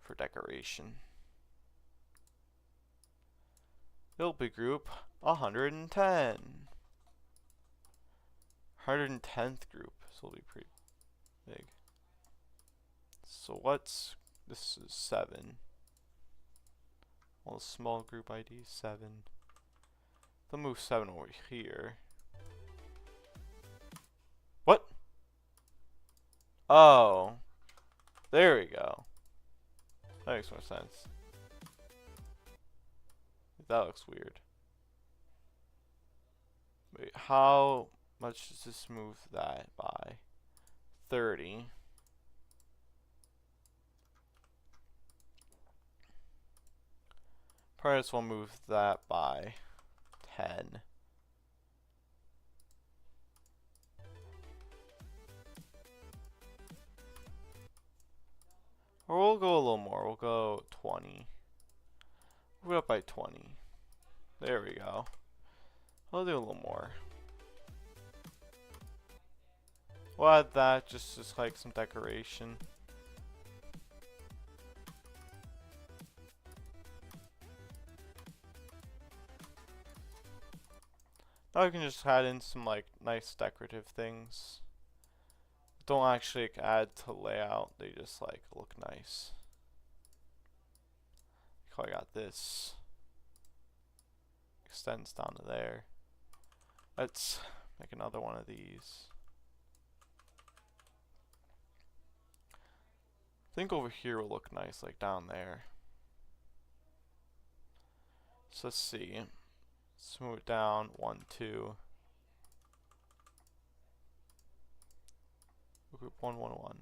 for decoration. It'll be group. 110. 110th group. This will be pretty big. So what's this is 7. Well, small group ID is 7. They'll move 7 over here. What? Oh. There we go. That makes more sense. That looks weird. Wait, how much does this move that by? 30. Probably just will move that by 10. Or we'll go a little more. We'll go 20. Move it up by 20. There we go. We'll do a little more. We'll add that just as like some decoration. Now we can just add in some like nice decorative things. Don't actually like, add to layout, they just like look nice. Like I got this. Extends down to there. Let's make another one of these. I think over here will look nice, like down there. So let's see. Let's move it down 1, 2. Group 1, 1, 1.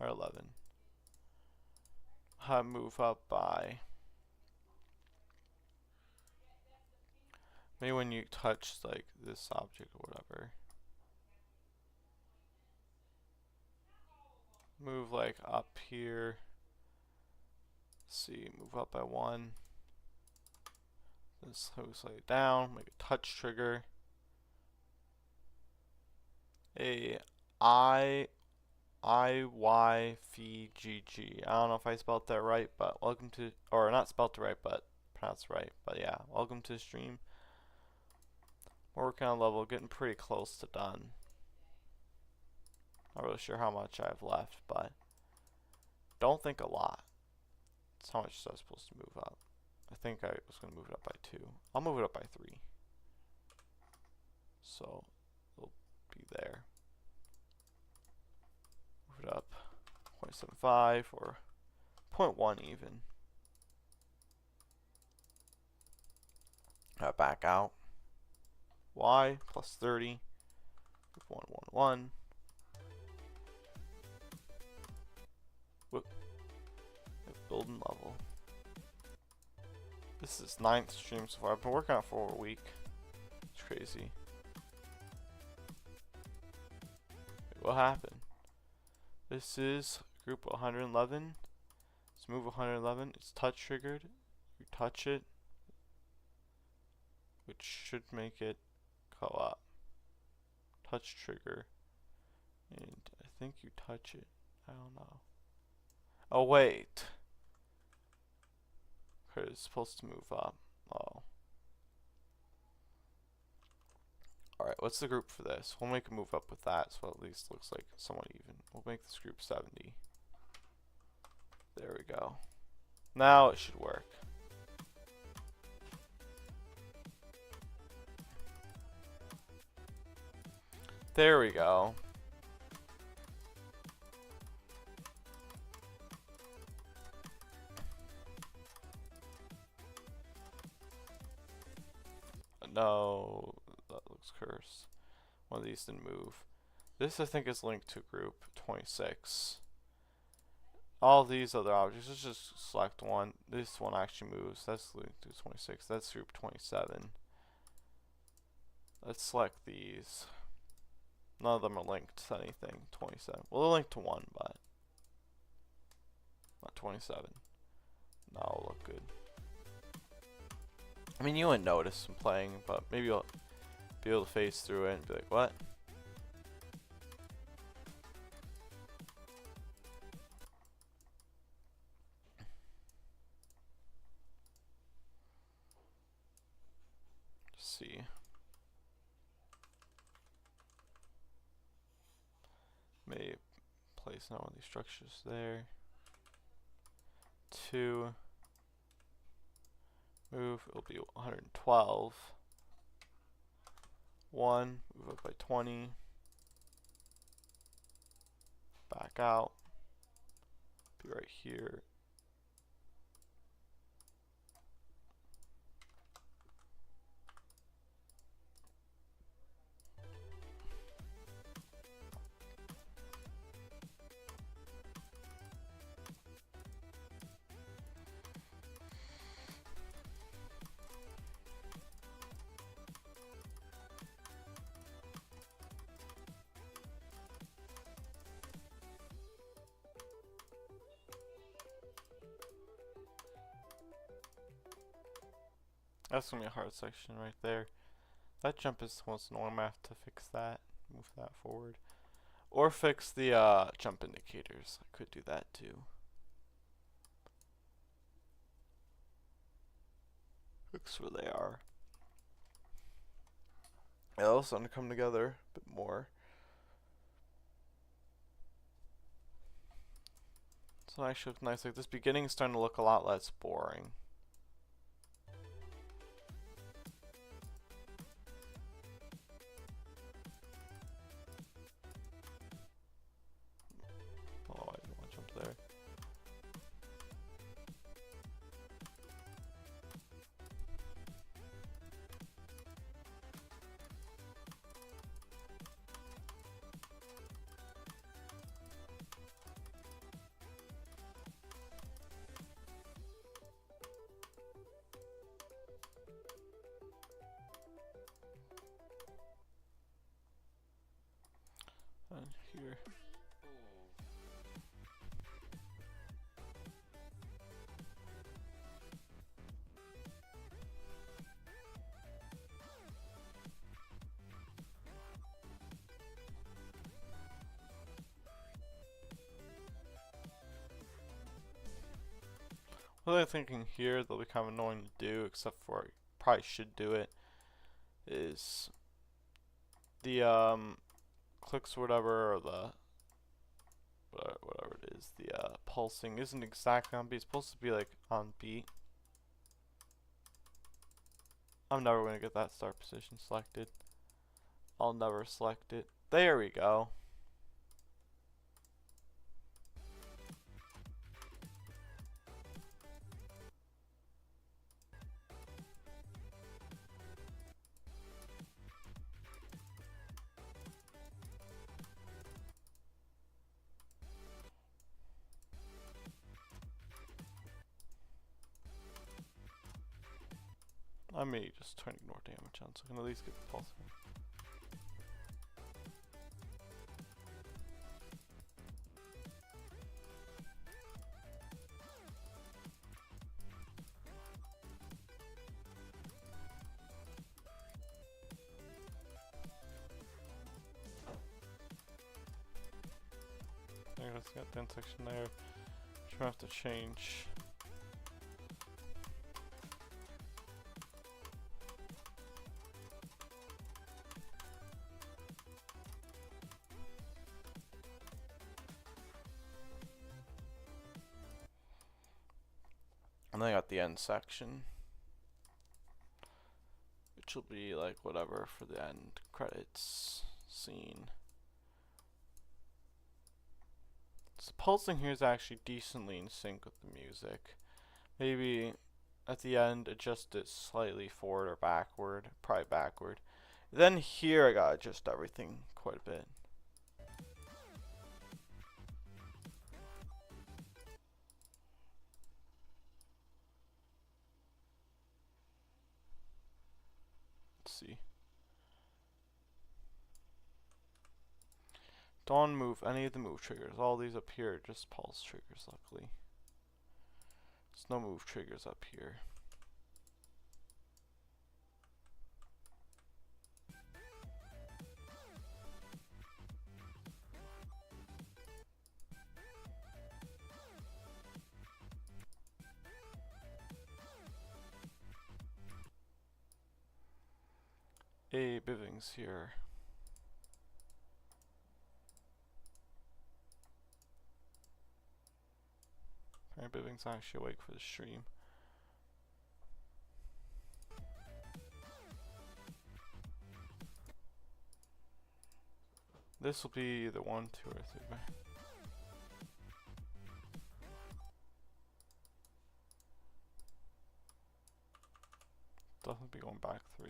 Or 11. Move up by. Maybe when you touch like this object or whatever. Move like up here. Let's see, move up by 1. This move slightly down, make a touch trigger. A IYFGG. I don't know if I spelled that right, but welcome to, or not spelled it right, but pronounced right. But yeah, welcome to the stream. We're working on level, getting pretty close to done. Not really sure how much I have left, but don't think a lot. That's how much is I supposed to move up. I think I was going to move it up by 2. I'll move it up by 3. So it'll be there. Move it up 0.75 or 0.1 even. Back out. Y plus 30. 1, 1, 1. Whoop. Building level. This is 9th stream so far. I've been working on it for a week. It's crazy. Wait, what happened? This is group 111. Let's move 111. It's touch triggered. You touch it, which should make it go up. Touch trigger. And I think you touch it. I don't know. Oh, wait. It's supposed to move up. Oh. Alright, what's the group for this? We'll make a move up with that so at least looks like somewhat even. We'll make this group 70. There we go. Now it should work. There we go. No, that looks cursed. One of these didn't move. This I think is linked to group 26. All these other objects, let's just select one. This one actually moves. That's linked to 26. That's group 27. Let's select these. None of them are linked to anything. 27. Well, they're linked to 1, but not 27. That'll look good. I mean, you wouldn't notice I'm playing, but maybe you'll be able to phase through it and be like, what? see. May place now one of these structures there. 2. Move, it'll be 112. 1, move up by 20. Back out. Be right here. That's gonna be a hard section right there. That jump is the most annoying. I have to fix that. Move that forward. Or fix the jump indicators. I could do that too. Fix where they are. It'll starting to come together a bit more. So it actually looks nice. Like this beginning is starting to look a lot less boring. Oh, I didn't want to jump there. And here. What I'm thinking here, that'll be kind of annoying to do, except for I probably should do it, is the clicks or whatever, or the whatever it is, the pulsing isn't exactly on beat. It's supposed to be like on beat. I'm never going to get that start position selected. I'll never select it. There we go. I may just try and ignore damage on, so I can at least get the pulse. I guess got the end section there, which I have to change. And then I got the end section, which will be like whatever for the end credits scene. So pulsing here is actually decently in sync with the music. Maybe at the end adjust it slightly forward or backward, probably backward. Then here I gotta adjust everything quite a bit. See. Don't move any of the move triggers. All these up here are just pulse triggers, luckily. There's no move triggers up here. Hey, Biving's here. Apparently Biving's actually awake for the stream. This will be the 1, 2, or 3. Doesn't be going back 3.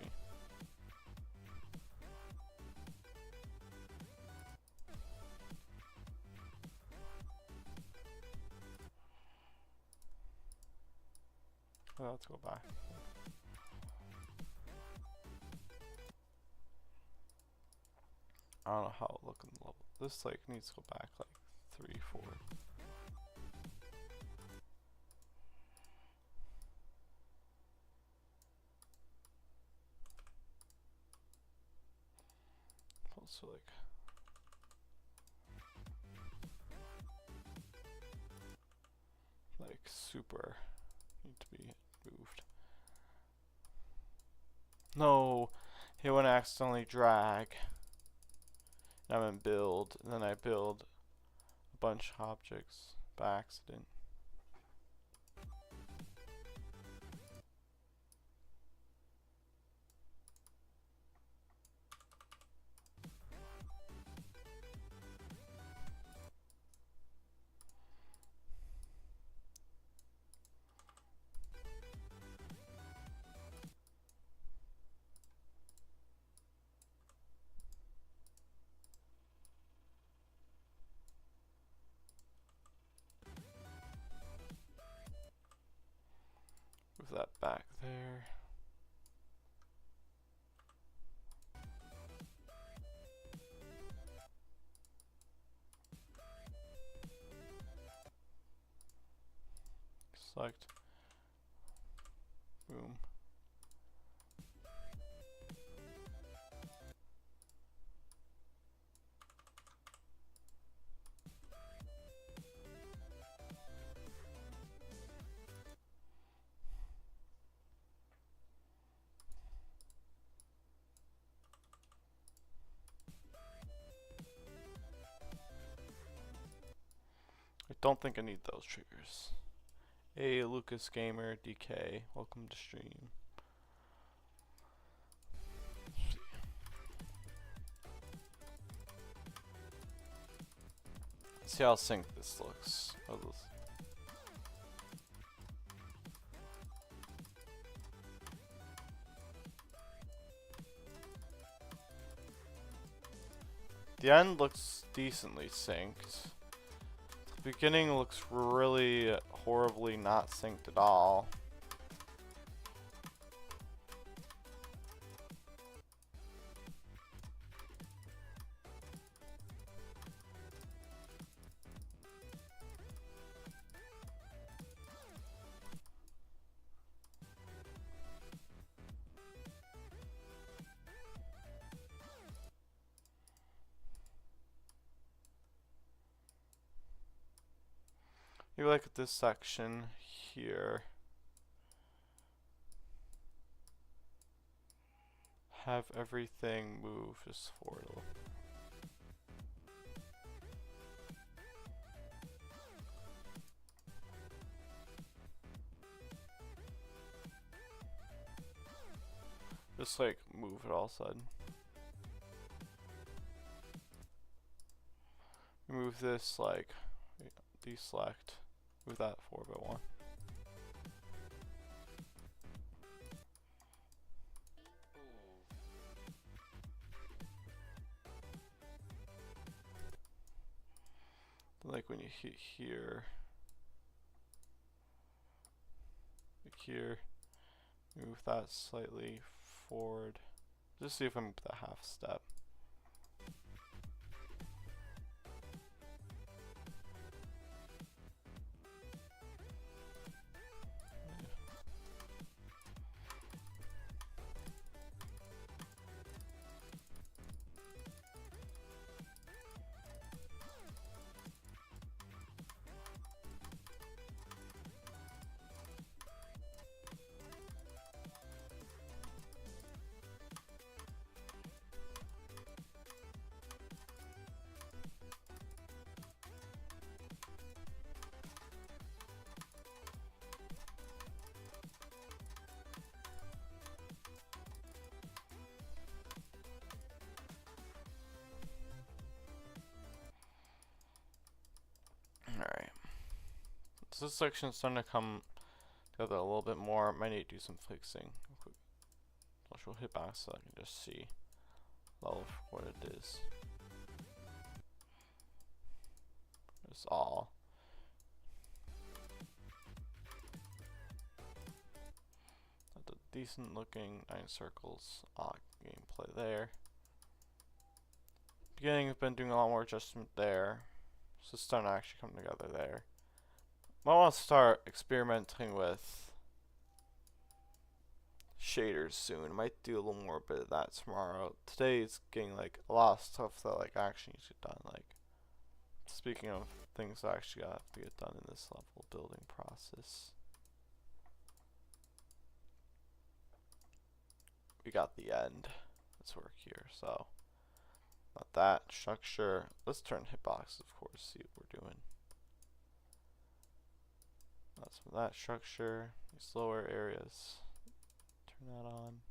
Well, let's go back. I don't know how it look in the level. This like needs to go back like 3, 4. Also like super need to be moved. No, he went accidentally drag. I'm in build, and then I build a bunch of objects by accident. Move that back there. Select. Boom. I don't think I need those triggers. Hey, Lucas Gamer, DK, welcome to stream. See how synced this looks. Oh, this. The end looks decently synced. The beginning looks really horribly not synced at all. Maybe like at this section here. Have everything move just forward a little. Just like move it all of a sudden. Move this like deselect. Move that 4x1. Like when you hit here, like here, move that slightly forward. Just see if I move that half step. So this section's starting to come together a little bit more. Might need to do some fixing. I'll show hitbox so I can just see level for what it is. It's all. That's a decent looking 9 circles gameplay there. Beginning, I've been doing a lot more adjustment there. So it's starting to actually come together there. I want to start experimenting with shaders soon. I might do a little more bit of that tomorrow. Today it's getting like a lot of stuff that like actually needs to get done. Like speaking of things that actually have to get done in this level building process. We got the end. Let's work here. So not that structure. Let's turn hitbox, of course, see what we're doing. That's from that structure. These lower areas. Turn that on.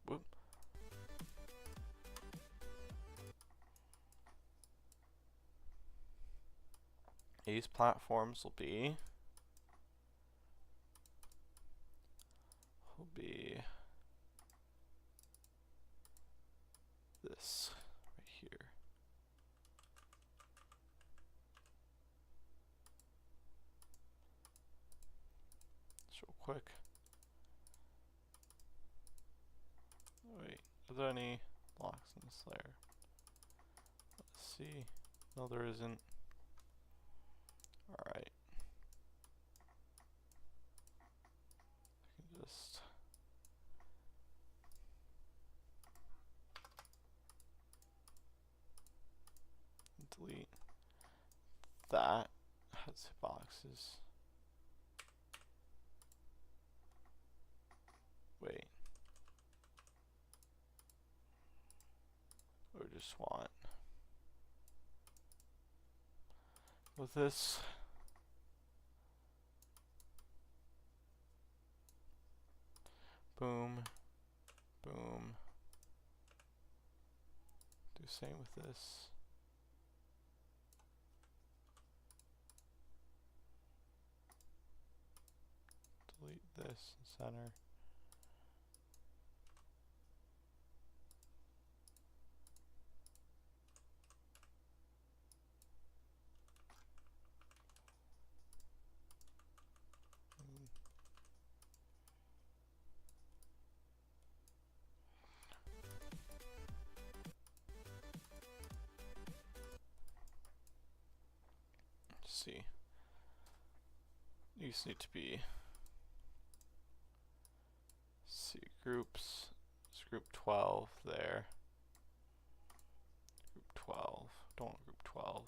Whoop. These platforms will be this right here. Just real quick. Wait, are there any blocks in this layer? Let's see. No, there isn't. Alright. I can just delete that. Has boxes. Wait. Or just want with this. Boom. Boom. Do the same with this. Delete this and center. See, these need to be groups. It's group 12 there. Group 12. Don't want group 12.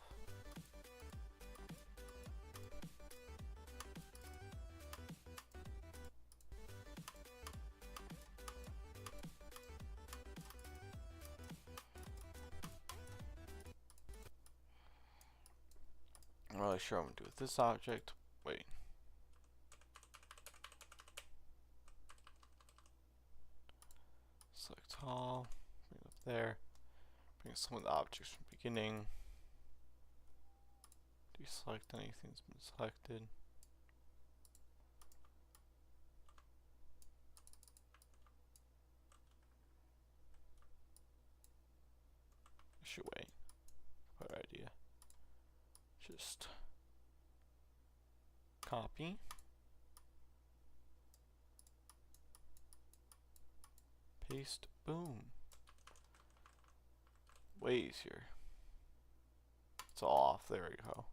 I'm not really sure what I'm gonna do with this object. Wait. Select all. Bring it up there. Bring some of the objects from the beginning. Deselect anything that's been selected. I should wait. Better idea. Just copy. Paste. Boom. Way easier. It's all off. There we go.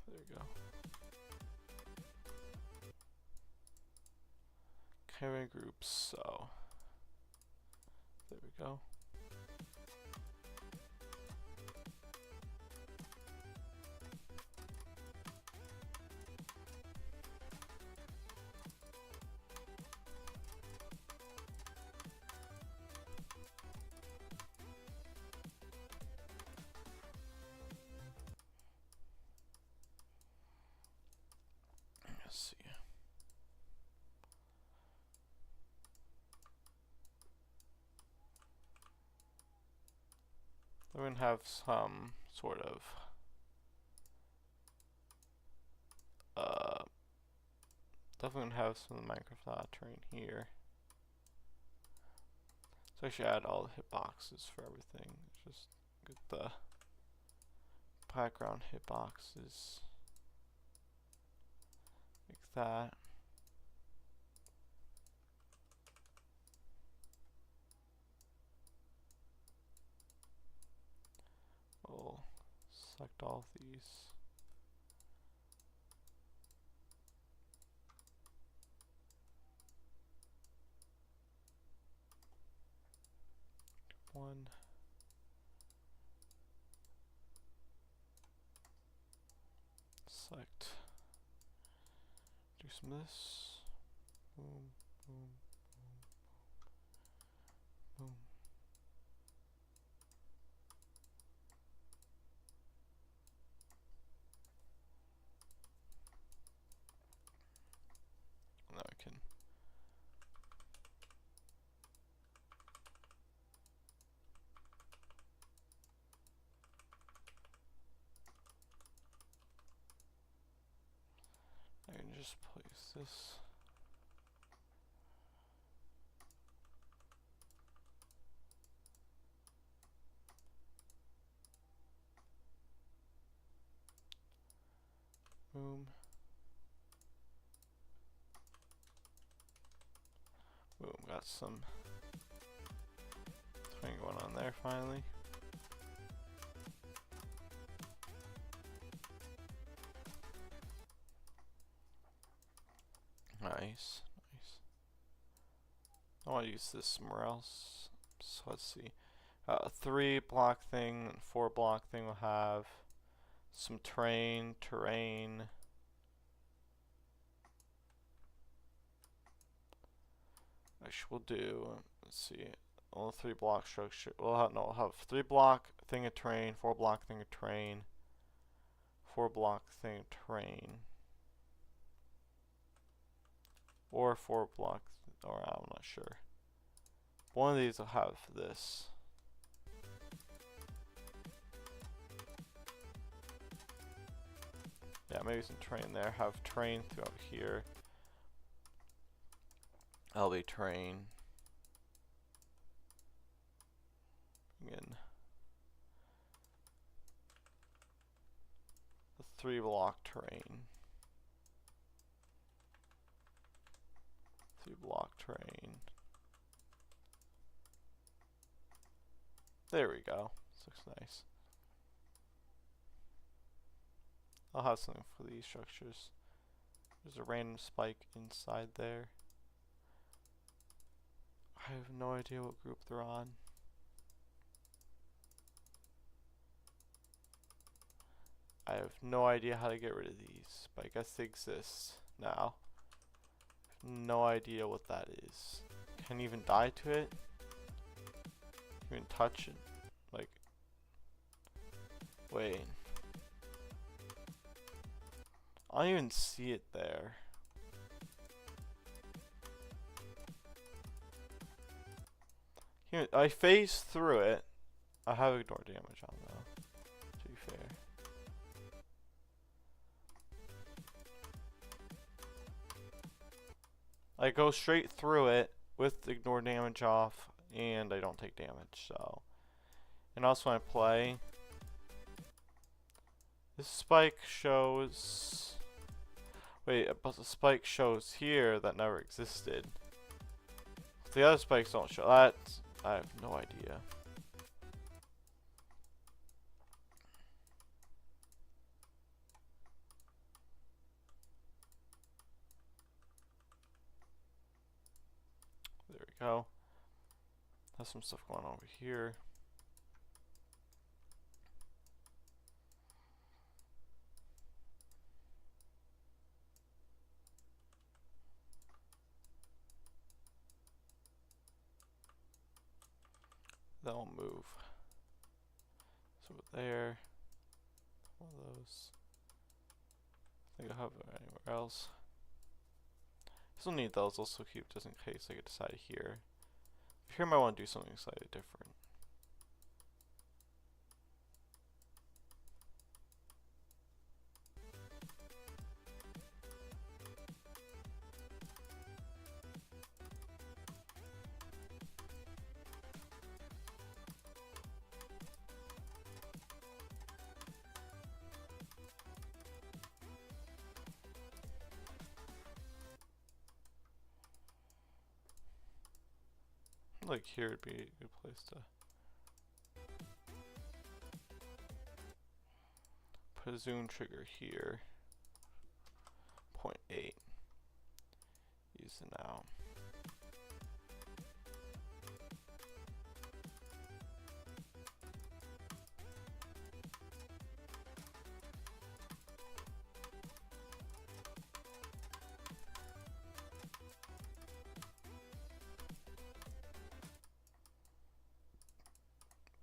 There we go. Carry groups, so there we go. We're gonna have some sort of definitely gonna have some of the Minecraft terrain here. So I should add all the hitboxes for everything. Just get the background hitboxes like that. We'll select all of these. One. Select. Do some of this. Boom, boom, boom, boom. Now I can just place this. Boom. Boom, got some thing going on there finally. Nice, nice. I want to use this somewhere else. So let's see. 3 block thing and 4 block thing will have some terrain. Actually, we'll do, let's see, all 3 block structure. We'll have 3 block thing of terrain, 4 block thing of terrain, 4 block thing of terrain, or 4 block, or I'm not sure. One of these will have this. Yeah, maybe some terrain there. Have terrain throughout here. LB terrain. Again. The 3 block terrain. 3 block terrain. There we go. This looks nice. I'll have something for these structures. There's a random spike inside there. I have no idea what group they're on. I have no idea how to get rid of these, but I guess they exist now. I have no idea what that is. Can't even die to it. Can't even touch it. Like, wait. I don't even see it there. Here, I phased through it. I have ignore damage on though, to be fair. I go straight through it with ignore damage off, and I don't take damage, so. And also when I play, this spike shows, wait, but the spike shows here that never existed. The other spikes don't show that. I have no idea. There we go. Has some stuff going on over here. They'll move. So there. One of those. I think I have it anywhere else. Still need those also keep just in case I get decided here. Here I might want to do something slightly different. like here would be a good place to put a zoom trigger here. 0.8. Use it now.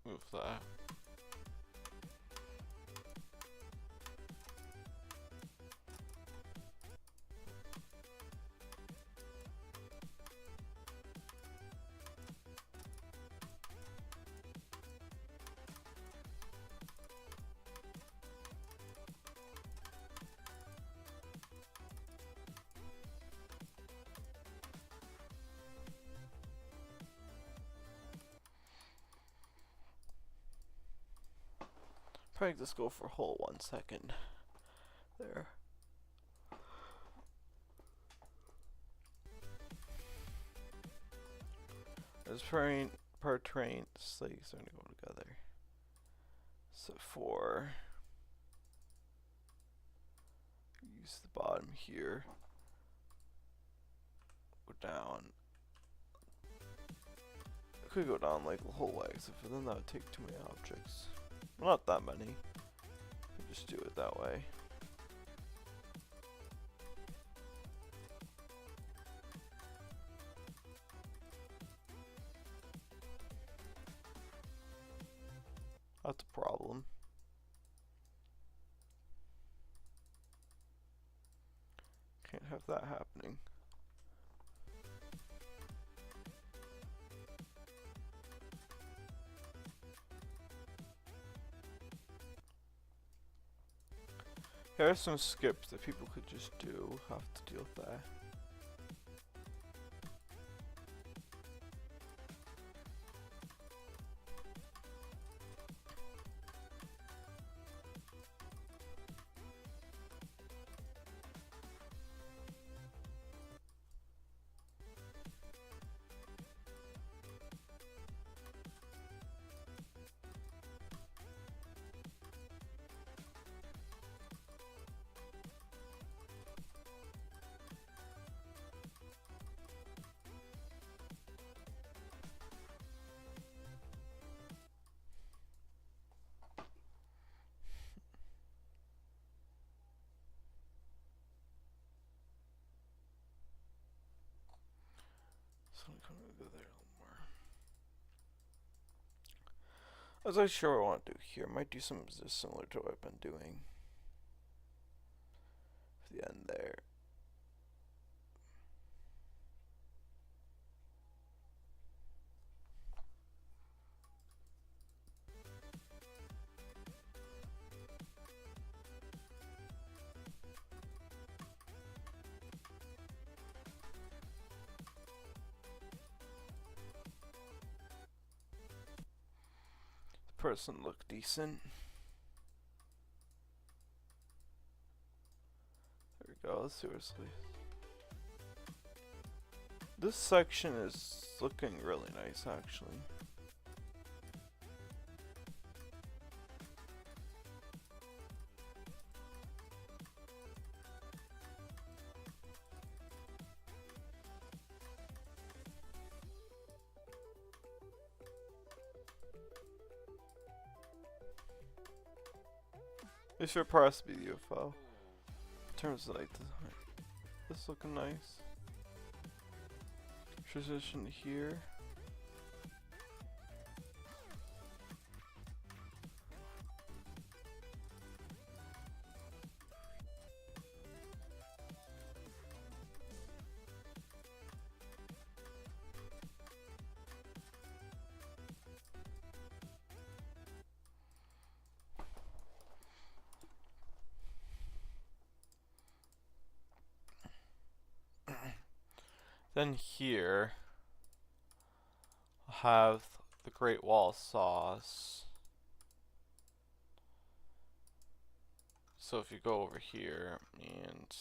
Move that. Probably just go for a whole 1 second there. As per train, slates are gonna go together. So for use the bottom here, go down. I could go down like the whole way, except for then that would take too many objects. Well, not that many. Just do it that way. That's a problem. Can't have that happening. There are some skips that people could just do. Have to deal with that. So I'm gonna go there a little more. I was not sure what I want to do here. I might do something just similar to what I've been doing. For the end there. Person look decent. There we go, seriously. This section is looking really nice actually. This should probably be the UFO. In terms of like this looking nice. Transition here. Then here, I'll have the Great Wall sauce. So if you go over here and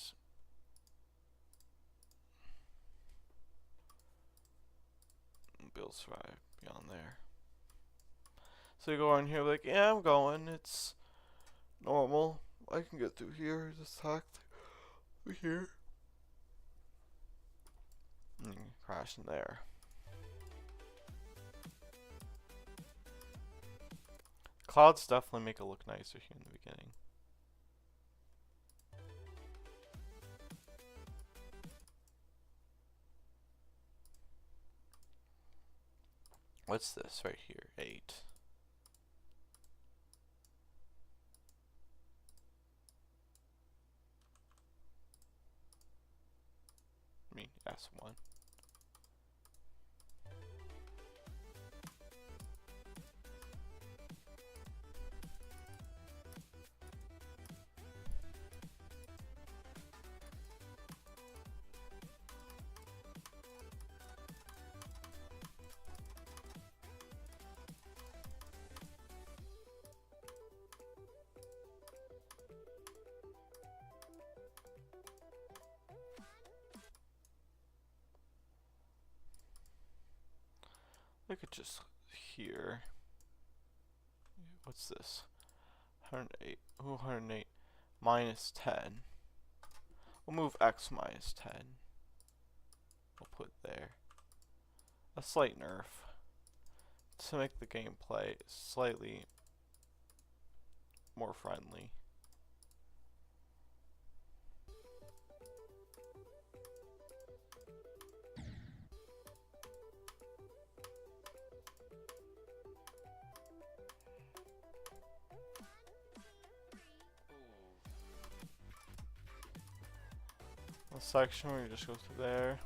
be able to survive beyond there. So you go in here like, yeah, I'm going. It's normal. I can get through here. Just talk through here. And you crash in there. Clouds definitely make it look nicer here in the beginning. What's this right here? 8. I mean, S1. Look at just here. What's this? 108. Ooh, 108. Minus 10. We'll move X minus 10. We'll put there. A slight nerf to make the gameplay slightly more friendly. A section where you just go through there.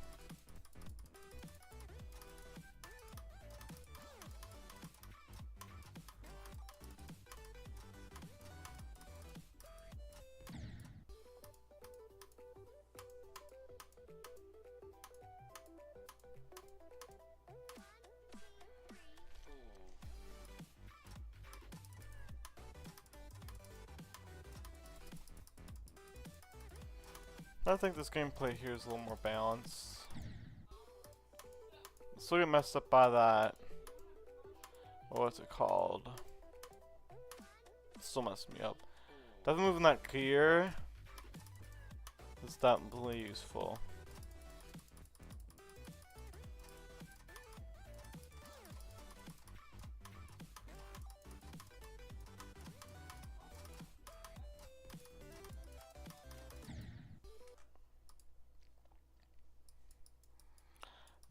I think this gameplay here is a little more balanced. Still get messed up by that. What's it called? Still messing me up. Definitely moving that gear is definitely useful.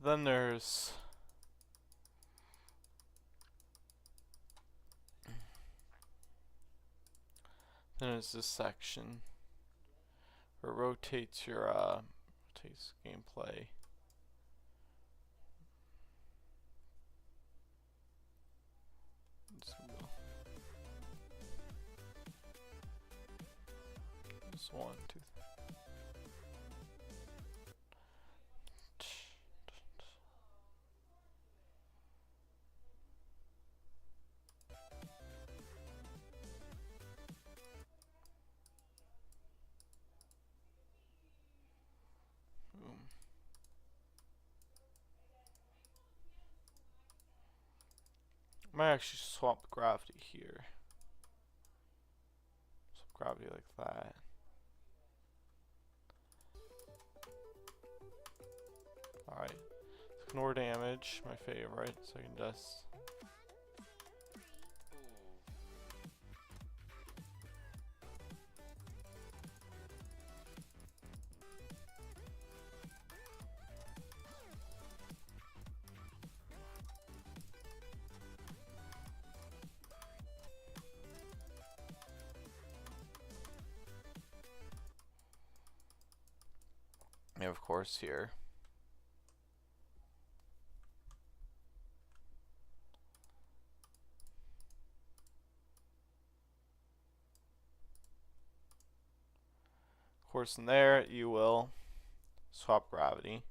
Then there's this section where it rotates your rotates gameplay. Just 1, 2, 3. Might actually swap gravity here. Swap gravity like that. Alright. Ignore damage, my favorite, so I can just. Yeah, of course, here. Of course, in there you will swap gravity.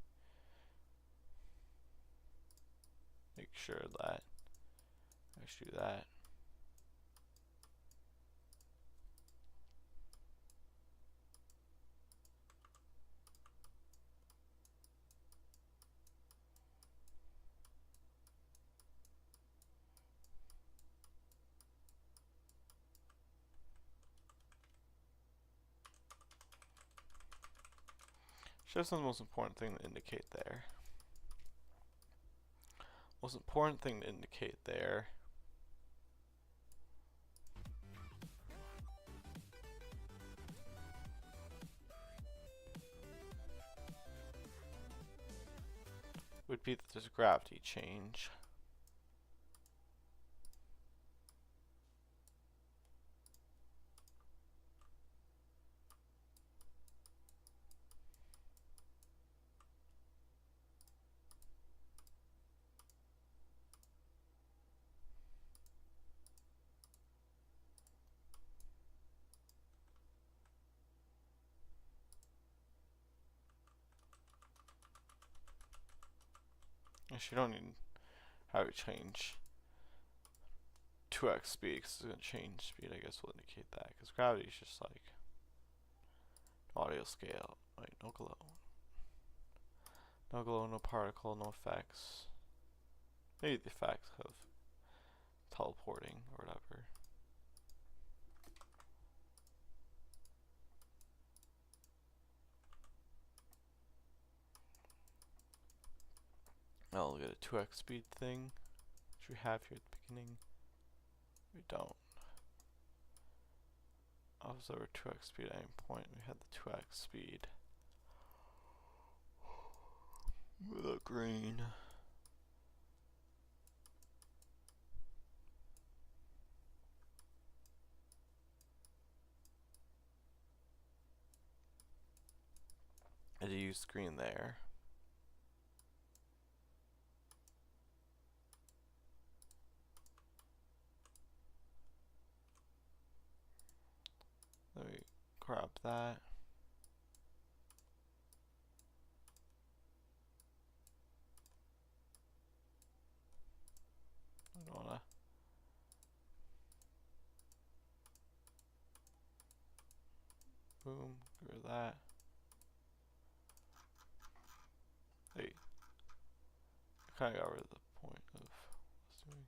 Make sure that I should do that. Shift's the most important thing to indicate there. Most important thing to indicate there would be that there's a gravity change. Actually, you don't need how to change 2x speed because it's going to change speed. I guess will indicate that because gravity is just like audio scale. Wait, no glow. No glow, no particle, no effects. Maybe the effects of teleporting or whatever. Now we'll get a 2x speed thing, which we have here at the beginning. We don't. Obviously, over 2x speed at any point, we had the 2x speed. The green. And you use green there. Let me grab that. I don't wanna. Boom, get rid of that. Hey, I kinda got rid of the point of what's doing.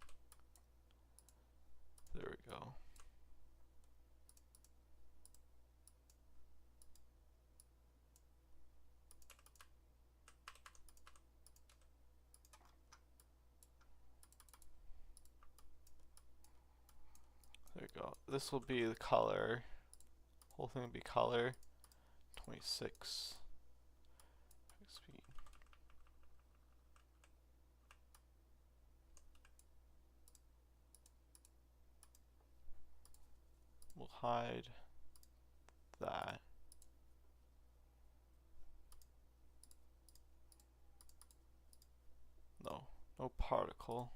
There we go. There we go. This will be the color. Whole thing will be color. 26. Speed. We'll hide that. No, no particle.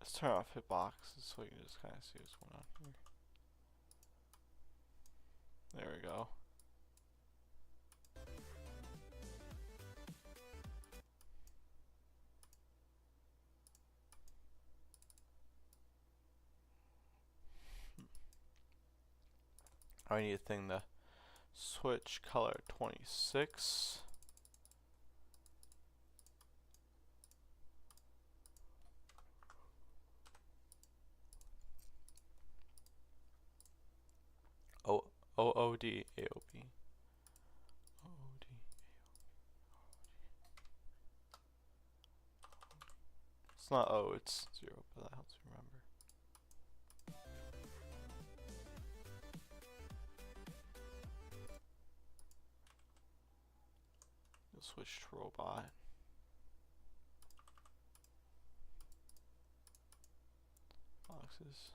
Let's turn off hitboxes so you can just kind of see what's going on here. There we go. I need a thing to switch color 26. OOD AOB. It's not O, it's 0, but that helps me remember. You'll switch to robot. Boxes.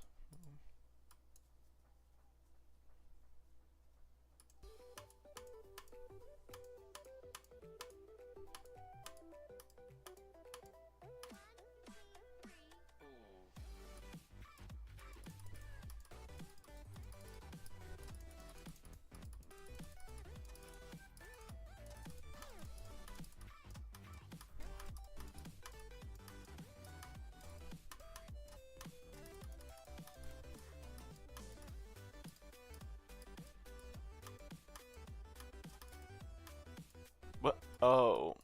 What? Oh,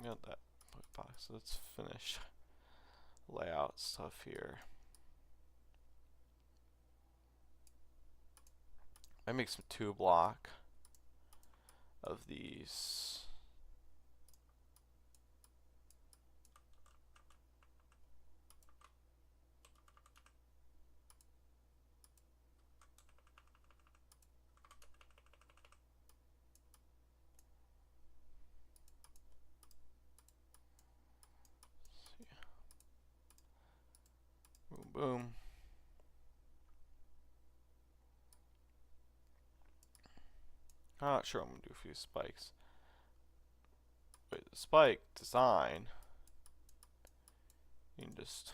got that box. Let's finish layout stuff here. I make some 2 block of these. Boom, boom. Not sure I'm gonna do a few spikes. Wait, the spike design. You can just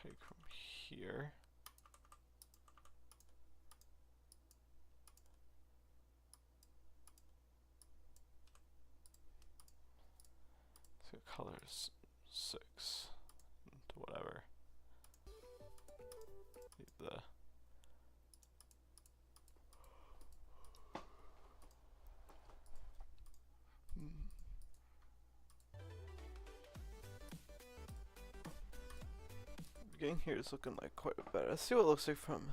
take from here. So colors 6 to whatever. Leave the beginning here is looking like quite a bit. Let's see what it looks like from.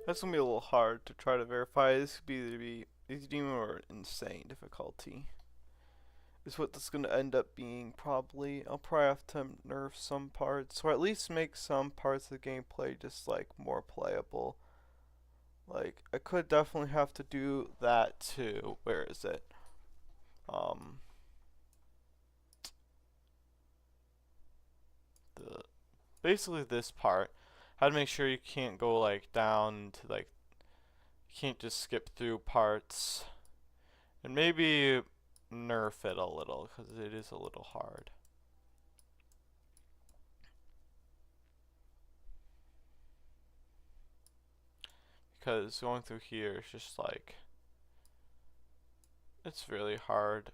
That's gonna be a little hard to try to verify. This could either be easy demon or insane difficulty. Is what this is gonna end up being probably. I'll probably have to nerf some parts, or at least make some parts of the gameplay just like more playable. Like I could definitely have to do that too. Where is it? Basically this part. How to make sure you can't go like down to like, you can't just skip through parts, and maybe nerf it a little because it is a little hard. Because going through here is just like, it's really hard.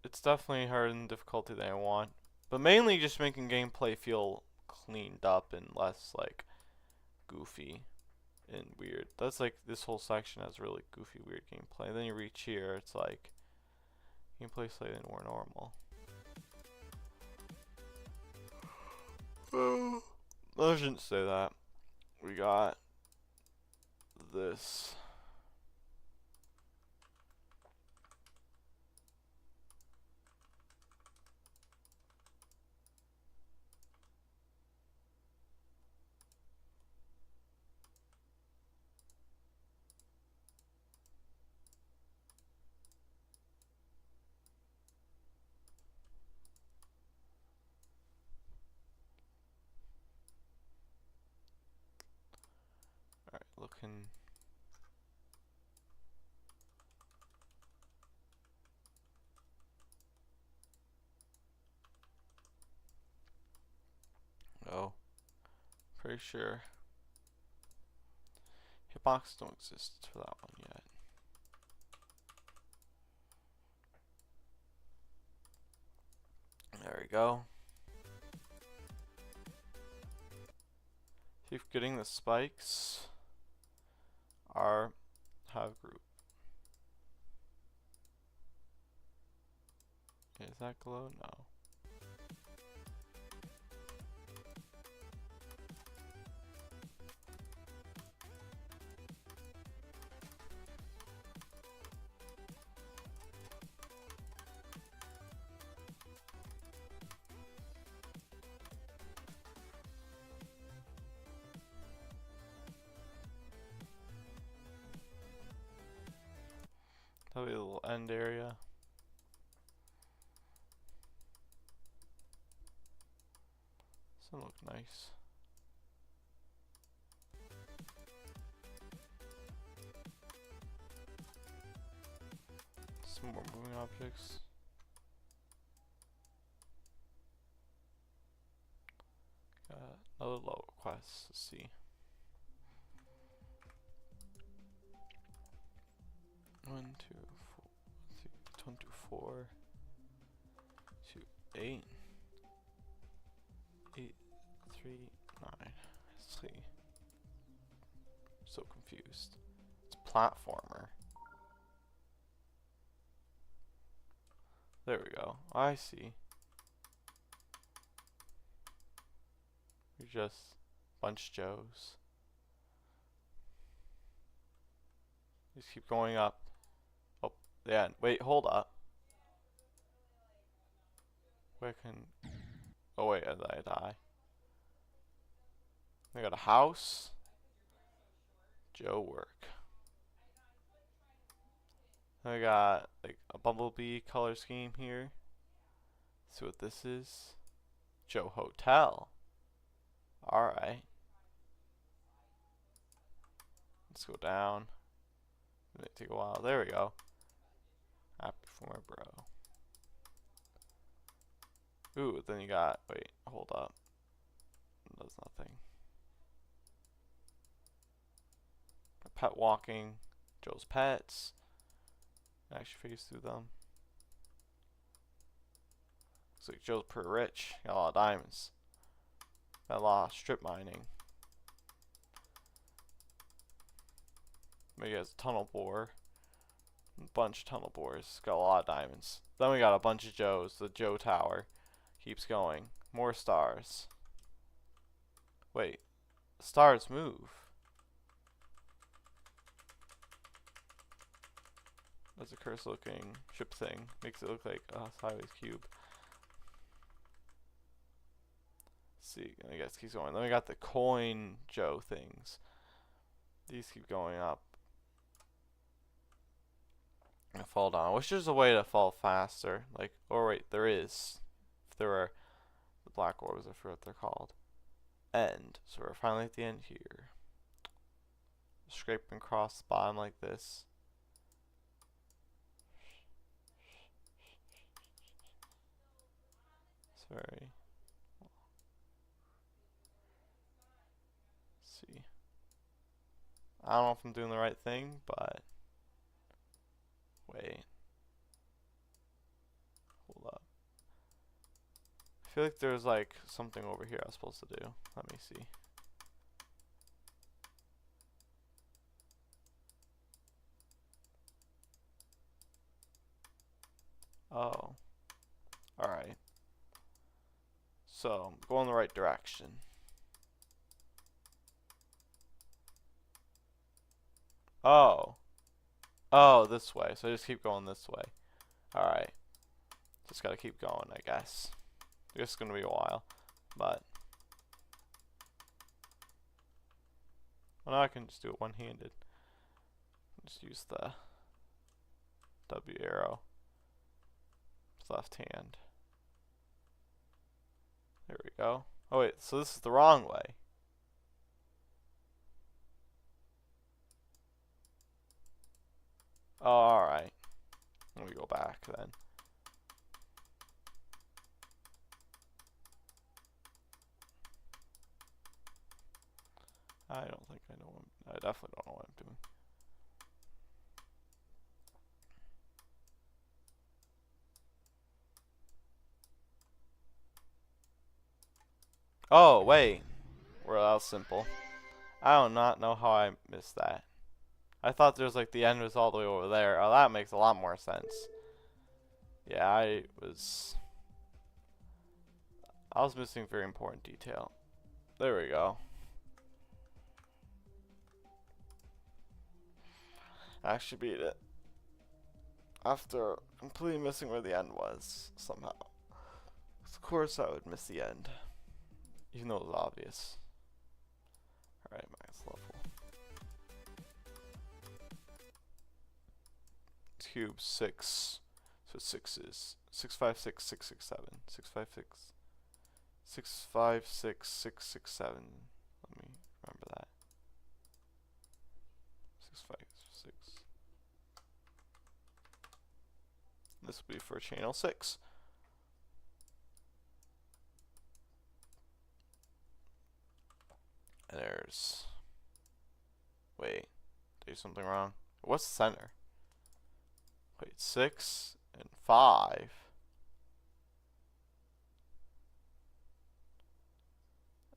It's definitely harder in difficulty than I want, but mainly just making gameplay feel cleaned up and less like goofy and weird. That's like this whole section has really goofy, weird gameplay. And then you reach here, it's like gameplay slightly more normal. I shouldn't say that. We got this. Alright, looking. Oh, pretty sure hitbox don't exist for that one yet. There we go. Keep getting the spikes are have group. Is that glow? No. Probably a little end area. Some look nice. Some more moving objects. Got another lower quest. Let's see. 1, 2, 4, 3, 1, 2, 4, 2, 8, 8, 3, 9. Let's see. So confused. It's a platformer. There we go. I see. You're just a bunch of Joes. Just keep going up. Oh, yeah. Wait, hold up. Where can... Oh wait, did I die? I got a house. Joe work. I got like a bumblebee color scheme here. See what this is. Joe Hotel. Alright. Let's go down. It might take a while. There we go. Happy for my bro. Ooh, then you got, wait, hold up. Does nothing. Pet walking. Joe's pets. Actually phase through them. Looks like Joe's pretty rich. Got a lot of diamonds. Got a lot of strip mining. Maybe he has a tunnel bore. A bunch of tunnel bores. Got a lot of diamonds. Then we got a bunch of Joes. The Joe Tower. Keeps going. More stars. Wait. Stars move. That's a curse looking ship thing. Makes it look like a sideways cube. Let's see, I guess keeps going. Then we got the coin Joe things. These keep going up. And fall down. I wish there's a way to fall faster. Like, or wait, there is. If there were the black orbs, I forget what they're called. End. So we're finally at the end here. Scraping across the bottom like this. Very. Let's see. I don't know if I'm doing the right thing, but wait. Hold up. I feel like there's like something over here I was supposed to do. Let me see. Oh. Alright. So, I'm going the right direction. Oh. Oh, this way. So I just keep going this way. Alright. Just gotta keep going, I guess. It's gonna be a while. But. Well, now I can just do it one-handed. Just use the W arrow. Left hand. There we go. Oh wait, so this is the wrong way. Oh, alright. Let me go back then. I don't think I know what I definitely don't know what I'm doing. Oh, wait. Well, that was simple. I do not know how I missed that. I thought there was like the end was all the way over there. Oh, that makes a lot more sense. Yeah, I was missing a very important detail. There we go. I actually beat it. After completely missing where the end was, somehow. Of course I would miss the end. Even though it was obvious. Alright, max level. Let's cube 6. So 6 is 656, 667, 656, 656, 667. Let me remember that. 656. This will be for channel 6. And there's... Wait, did I do something wrong? What's the center? Wait, 6 and 5.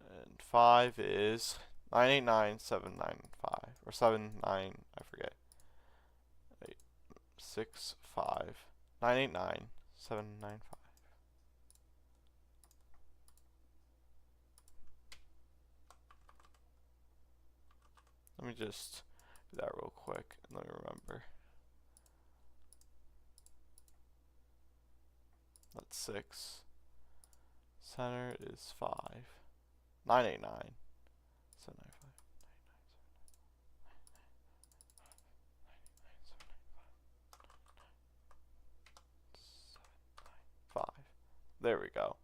And 5 is 989795 or 79, I forget. 8, 6, 5, 989, 795. Let me just do that real quick and let me remember. That's 6. Center is 5. 989. 795. 5. There we go.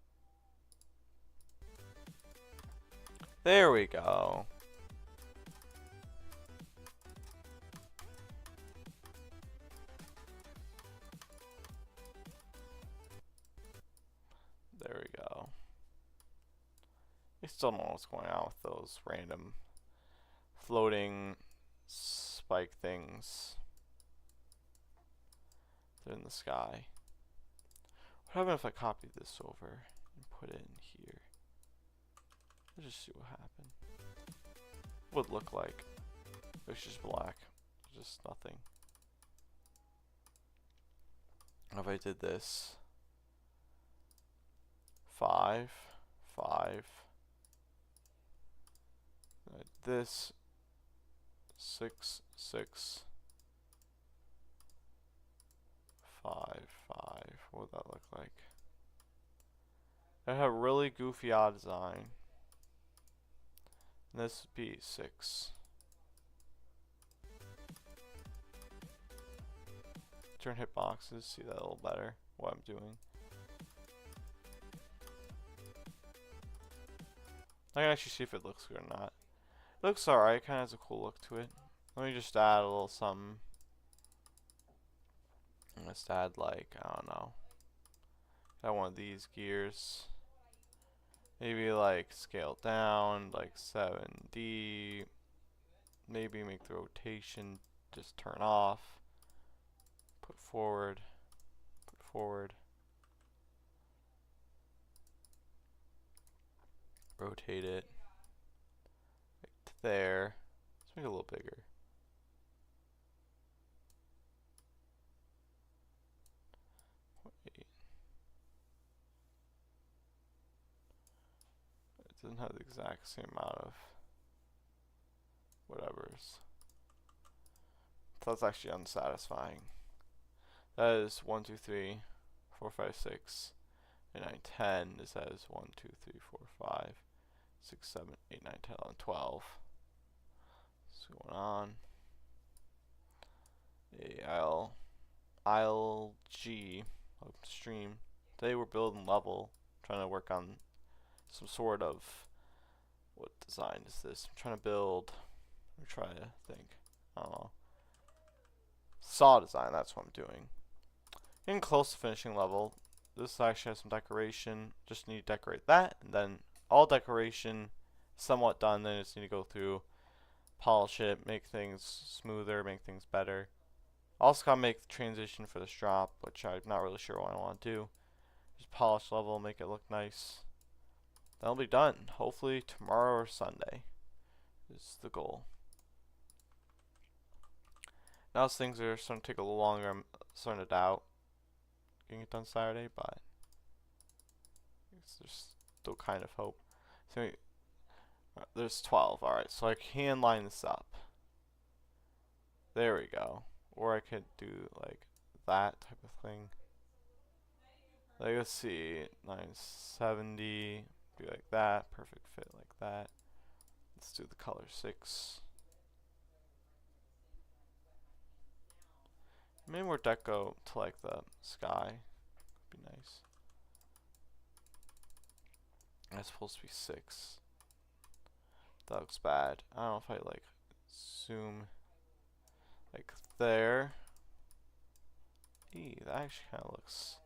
There we go. There we go. I still don't know what's going on with those random floating spike things. They're in the sky. What happens if I copied this over and put it in here? Let's just see what happened. What would look like. It's just black. Just nothing. If I did this 5, 5. This 6, 6, 5, 5. What would that look like? I have a really goofy odd design. And this would be 6. Turn hitboxes, see that a little better. What I'm doing. I can actually see if it looks good or not. It looks alright, kind of has a cool look to it. Let me just add a little something. Let's add like, I don't know. Got one of these gears. Maybe like scale down, like 7D. Maybe make the rotation just turn off. Put forward. Put forward. Rotate it. Like to there. Let's make it a little bigger. Wait. It doesn't have the exact same amount of whatevers. So that's actually unsatisfying. That is 1, 2, 3, 4, 5, 6, and 9, 10. This has 1, 2, 3, 4, 5, 6, 7, 8, 9, 10, 11, 12. What's going on? ILG upstream. Today we're building level, trying to work on some sort of, what design is this? I'm trying to build, I'm trying to think, I don't know. Saw design, that's what I'm doing. Getting close to finishing level. This actually has some decoration. Just need to decorate that, and then all decoration somewhat done. Then I just need to go through, polish it, make things smoother, make things better. Also gotta make the transition for this drop, which I'm not really sure what I want to do. Just polish level, make it look nice. That'll be done. Hopefully tomorrow or Sunday is the goal. Now as things are starting to take a little longer, I'm starting to doubt getting it done Saturday, but there's still kind of hope. So there's 12. Alright, so I can line this up. There we go. Or I could do like that type of thing. Like, let's see, 970, be like that, perfect fit like that. Let's do the color 6. Maybe more deco to like the sky. Be nice. That's supposed to be 6. That looks bad. I don't know if I like zoom like there. That actually kind of looks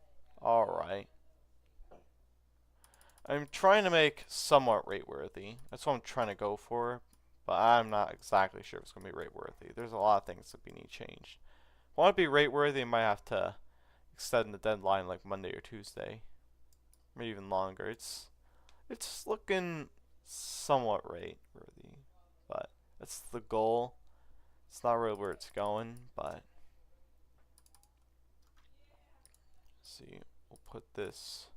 alright. I'm trying to make somewhat rate worthy. That's what I'm trying to go for. But I'm not exactly sure if it's going to be rate worthy. There's a lot of things that need changed. If I want to be rate worthy, I might have to extend the deadline like Monday or Tuesday. Maybe even longer. It's looking somewhat rate worthy. But that's the goal. It's not really where it's going, but let's see. We'll put this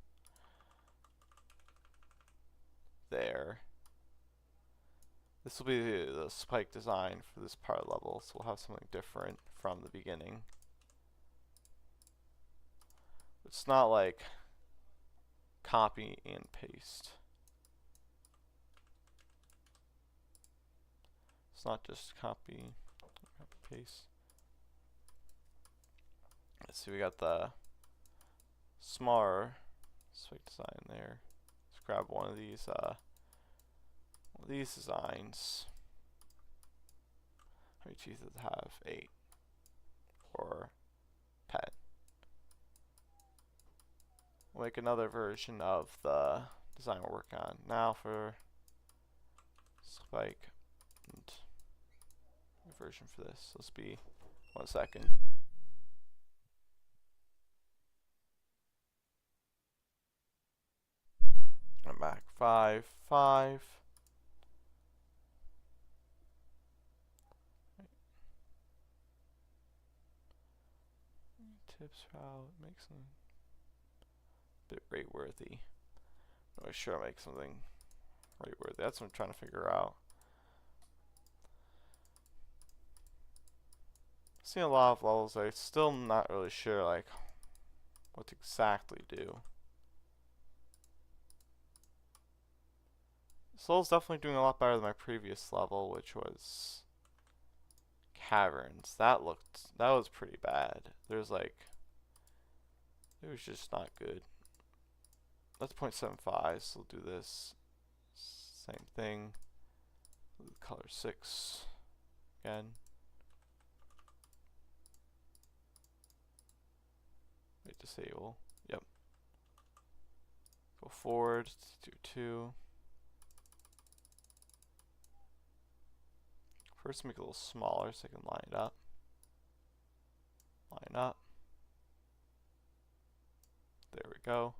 there. This will be the spike design for this part level, so we'll have something different from the beginning. It's not like copy and paste. It's not just copy paste. Let's see, we got the smaller spike design there. Let's grab one of these designs. How many cheeses have? 8 or 10. We'll make another version of the design we're working on now for spike and a version for this. Let's be 1 second. I'm back. 5, 5. Tips route, make something a bit rate worthy. I'm not sure I'll make something rate worthy. That's what I'm trying to figure out. I've seen a lot of levels. I'm still not really sure like what to exactly do. This level's definitely doing a lot better than my previous level, which was caverns. That was pretty bad. There's like, it was just not good. That's 0.75, so we'll do this. Same thing. Color 6 again. Wait, disable. Yep. Go forward. Do 2. First, make it a little smaller so I can line it up. Line up. There we go.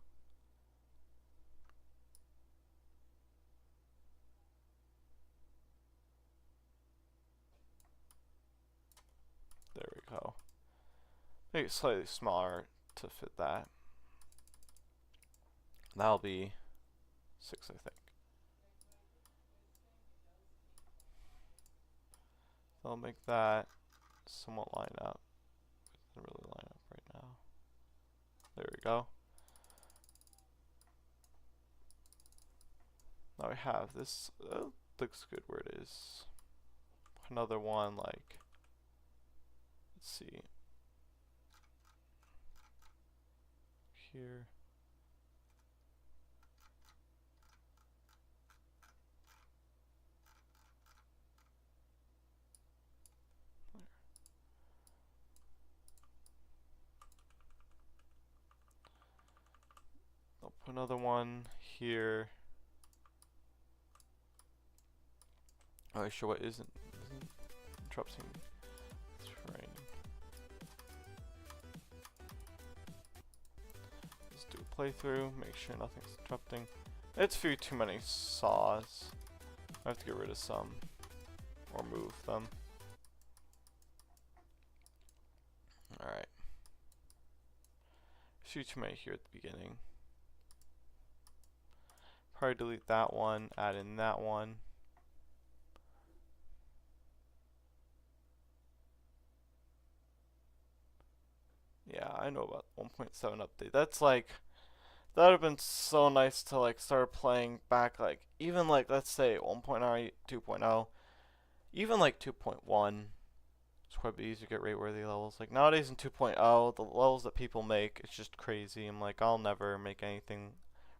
There we go. Make it slightly smaller to fit that. That'll be 6, I think. I'll make that somewhat line up. It doesn't really line up right now. There we go. Now we have this. Looks good where it is. Another one like. Let's see. Here. I'll put another one here. Oh, sure what isn't interrupting terrain. Let's do a playthrough, make sure nothing's interrupting. It's few too many saws. I have to get rid of some or move them. Alright. Few too many here at the beginning. Probably delete that one, add in that one. Yeah, I know about 1.7 update. That's like, that would have been so nice to like start playing back, like even like let's say 1.9, 2.0, even like 2.1. It's quite a bit easier to get rate-worthy levels. Like nowadays in 2.0, the levels that people make, it's just crazy. I'm like, I'll never make anything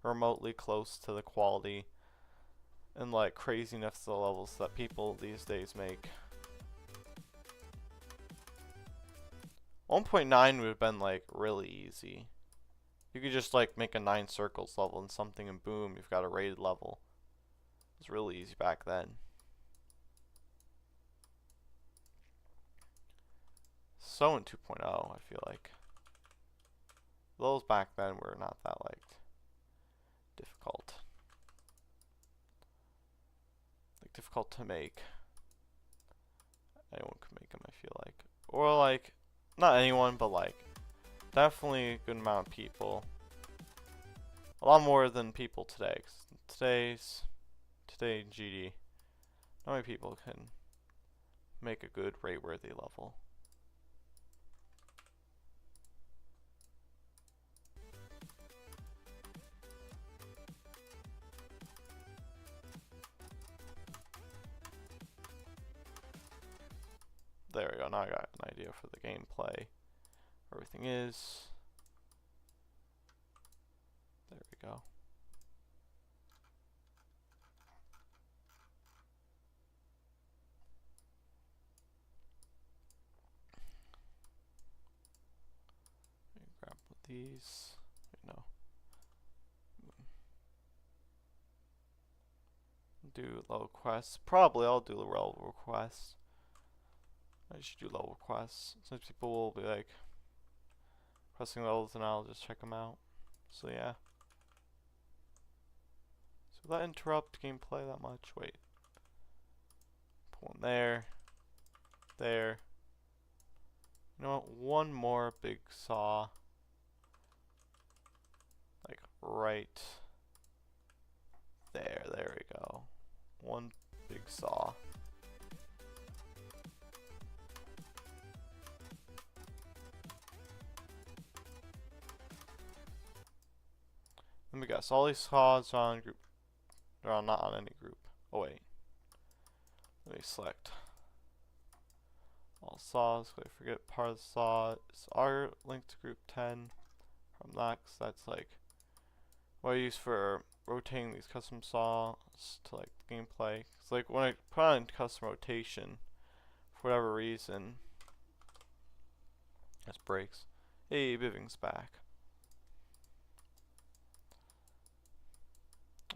remotely close to the quality and like craziness of the levels that people these days make. 1.9 would have been like really easy. You could just like make a 9 circles level and something and boom, you've got a rated level. It was really easy back then. So in 2.0, I feel like those back then were not that like difficult. Like difficult to make. Anyone could make them, I feel like. Or like, not anyone, but like definitely a good amount of people. A lot more than people today. 'Cause today in GD, not many people can make a good rate-worthy level. There we go, now I got an idea for the gameplay. Everything is. There we go. Grab these. Wait, no. Do level quests. Probably I'll do the level quests. I should do level quests. Since people will be like pressing levels and I'll just check them out. So yeah. So will that interrupt gameplay that much? Wait. Put one there. There. You know what? One more big saw. Like right there. There we go. One big saw. Let me guess. All these saws are on group. They're not on any group. Oh wait. Let me select all saws. I forget part of the saw is our linked to group 10 from that, 'cause that's like what I use for rotating these custom saws to like gameplay. It's like when I put on custom rotation, for whatever reason, this breaks. Hey, Biving's back.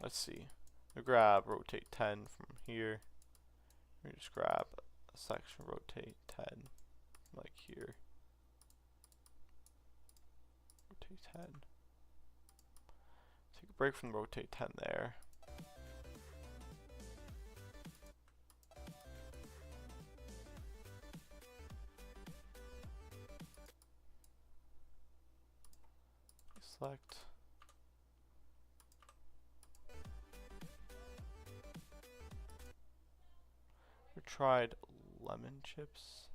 Let's see. We grab rotate 10 from here. We just grab a section rotate 10 like here. Rotate 10. Take a break from the rotate 10 there. Select. We tried lemon chips.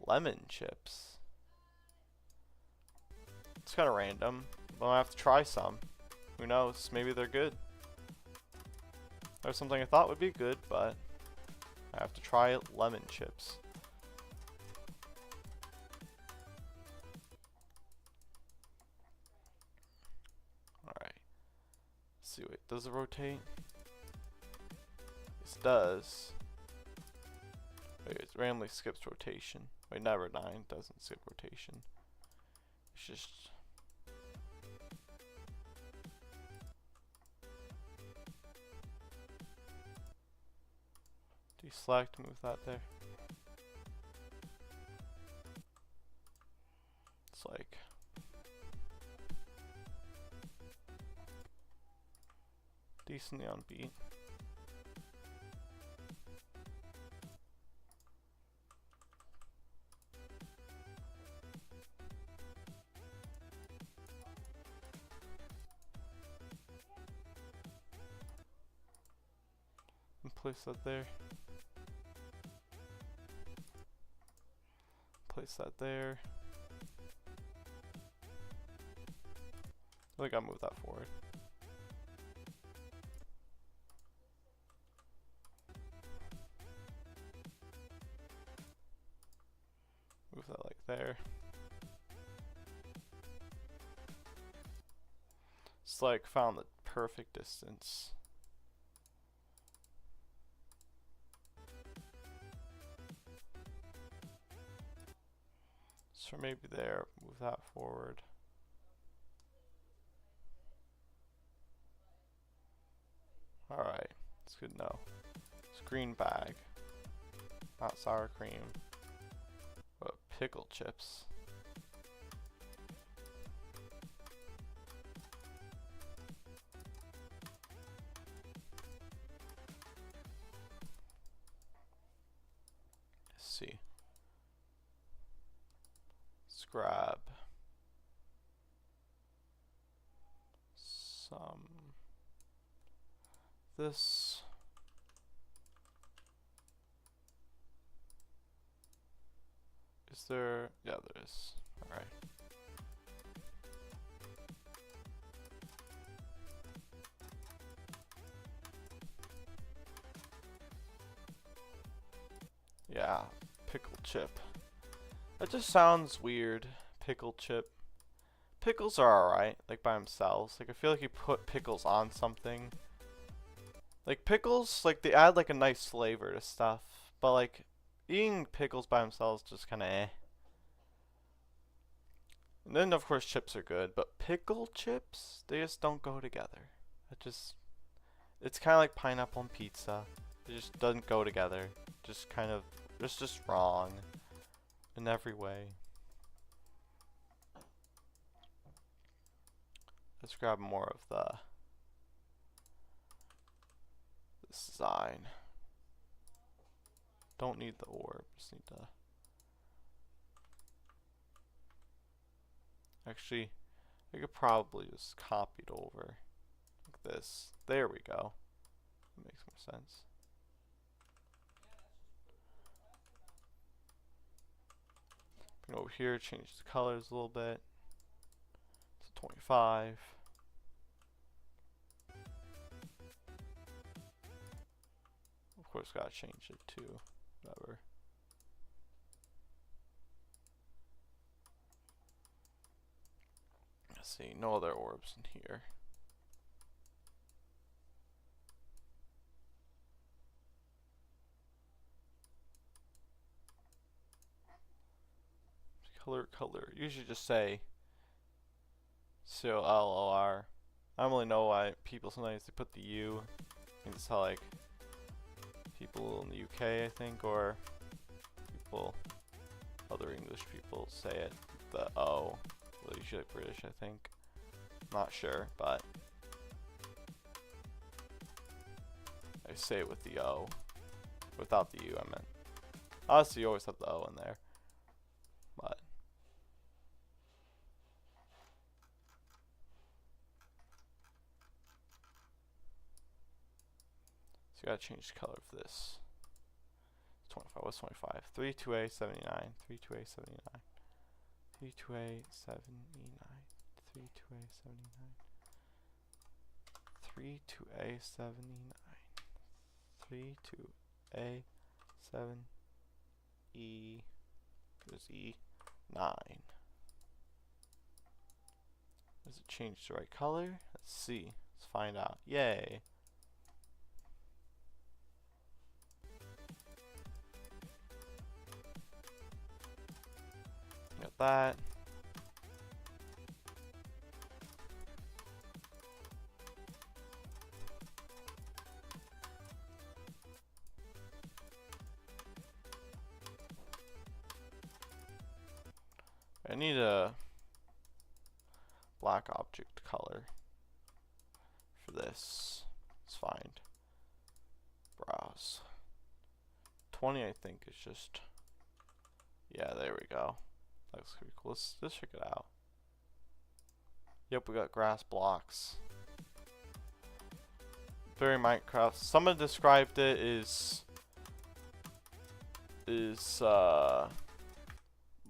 Lemon chips. It's kind of random, but I have to try some. Who knows? Maybe they're good. There's something I thought would be good, but I have to try lemon chips. Alright. Let's see, wait, does it rotate? This does. Wait, it randomly skips rotation. Wait, never mind, doesn't skip rotation. It's just... deselect, move that there. It's like... decently on beat. And place that there. Place that there. I think I'll move that forward. there. It's like found the perfect distance. So maybe there, move that forward. Alright, that's good to know. It's green bag. Not sour cream. But pickle chips. Let's see. Let's grab some this. Is there? Yeah, there is. Alright. Yeah, pickle chip. That just sounds weird. Pickle chip. Pickles are alright, like by themselves. Like I feel like you put pickles on something. Like pickles, like they add like a nice flavor to stuff. But like eating pickles by themselves just kinda eh. And then of course chips are good, but pickle chips, they just don't go together. It's kinda like pineapple and pizza. It just doesn't go together. Just kind of, it's just wrong in every way. Let's grab more of the design. Don't need the orb, just need to. Actually, I could probably just copy it over like this. There we go. That makes more sense. Bring it over here, change the colors a little bit. It's 25. Of course, gotta change it to whatever. Let's see, no other orbs in here. Color. Usually just say COLOR. I don't really know why people sometimes they put the U. I think it's how like people in the UK, I think, or people, other English people say it. The O. Well, usually like British, I think. Not sure, but I say it with the O. Without the U, I meant. Obviously, you always have the O in there. But so you gotta change the color of this. 25. What's 25? 32A 79. 32A 79. 32A 79. 32A 79. 32A 79. 32A 7 E. There's E9. Does it change the right color? Let's see. Let's find out. Yay. Got that. I need a black object color for this. Let's find. Browse. 20 I think is just, yeah, there we go. That looks pretty cool. Let's check it out. Yep, we got grass blocks. Very Minecraft. Someone described it as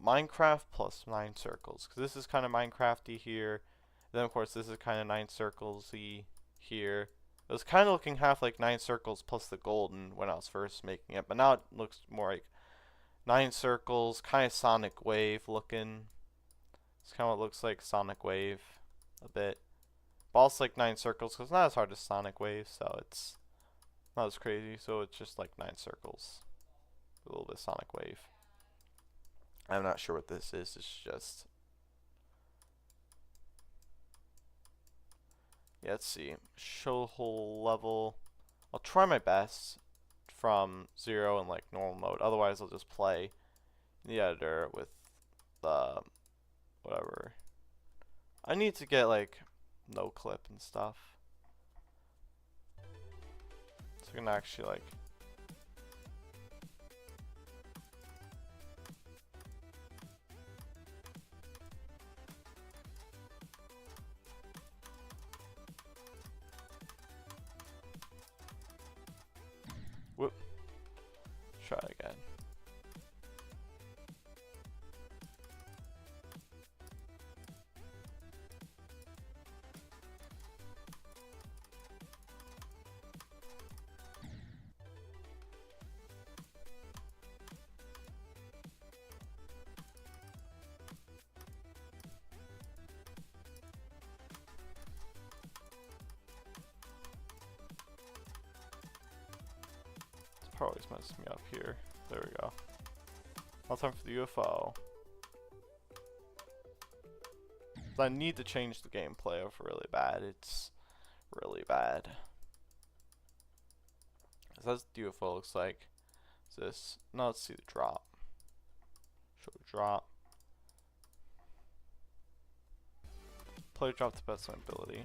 Minecraft plus 9 circles, because this is kind of Minecrafty here. Then of course this is kind of 9 circlesy here. It was kind of looking half like 9 circles plus the golden when I was first making it, but now it looks more like 9 circles, kind of Sonic Wave looking. It's kind of what it looks like Sonic Wave a bit. But also like 9 circles because it's not as hard as Sonic Wave, so it's not as crazy. So it's just like 9 circles. A little bit of Sonic Wave. I'm not sure what this is. It's just... Yeah, let's see. Show whole level. I'll try my best from 0 in like normal mode. Otherwise, I'll just play in the editor with the whatever. I need to get like no clip and stuff. So I can actually like... Whoop. Try it again. Probably messed me up here. There we go. Now time for the UFO. I need to change the gameplay of really bad. It's really bad. So that's what the UFO looks like. Is this? Now let's see the drop. Show the drop. Play drop to best of my ability.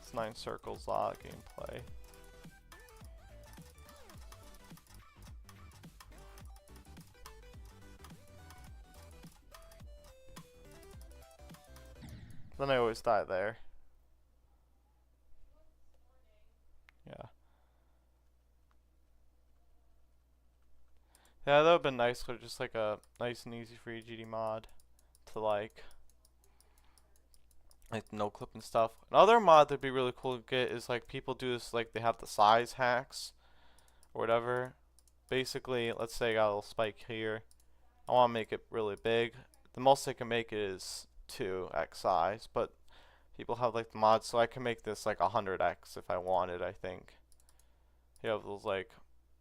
It's 9 circles, a lot of gameplay. Then I always die there. Yeah. Yeah, that would have been nice, but just like a nice and easy free GD mod to like no clip and stuff. Another mod that'd be really cool to get is like people do this, like they have the size hacks or whatever. Basically, let's say I got a little spike here. I want to make it really big. The most I can make it is 2x size, but people have like the mods, so I can make this like 100x if I wanted, I think. You have those like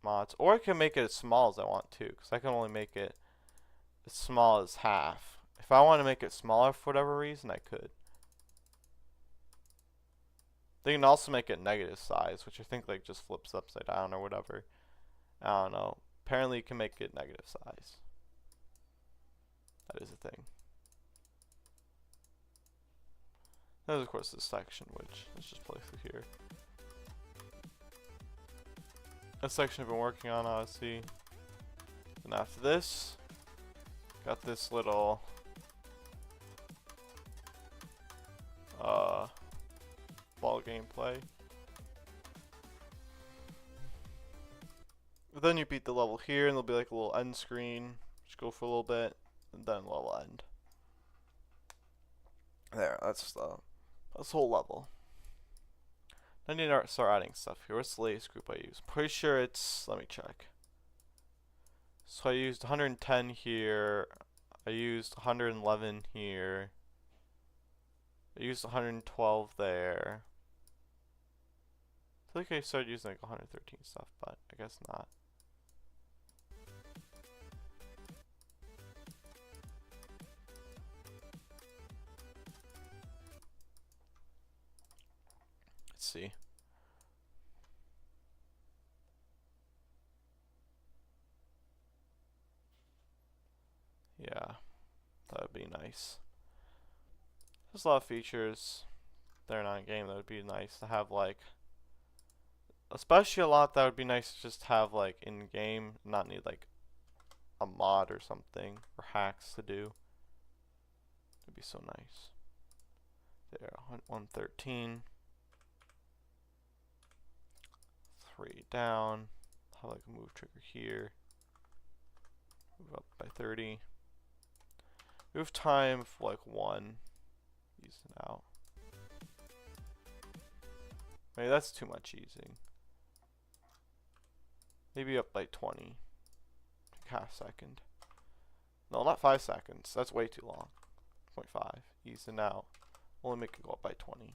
mods, or I can make it as small as I want to, because I can only make it as small as half. If I want to make it smaller for whatever reason, I could. They can also make it negative size, which I think like just flips upside down or whatever. I don't know. Apparently you can make it negative size. That is a thing. There's of course this section, which let's just play through here. A section I've been working on, Odyssey. And after this, got this little ball gameplay. But then you beat the level here, and there'll be like a little end screen. Just go for a little bit, and then level end. There, that's the whole level. I need to start adding stuff here. What's the latest group I use? Pretty sure it's, let me check. So I used 110 here. I used 111 here. I used 112 there. I feel like I started using like 113 stuff, but I guess not. Let's see. Yeah, that would be nice. There's a lot of features that are not in game that would be nice to have, like, especially a lot that would be nice to just have like in game, not need like a mod or something or hacks to do. It'd be so nice. There, 113. 3 down. Have like a move trigger here. Move up by 30. Move time for like 1. Use it out. Maybe that's too much using. Maybe up by 20. Half second. No, not 5 seconds. That's way too long. 0.5. Easing out. Only make it go up by 20.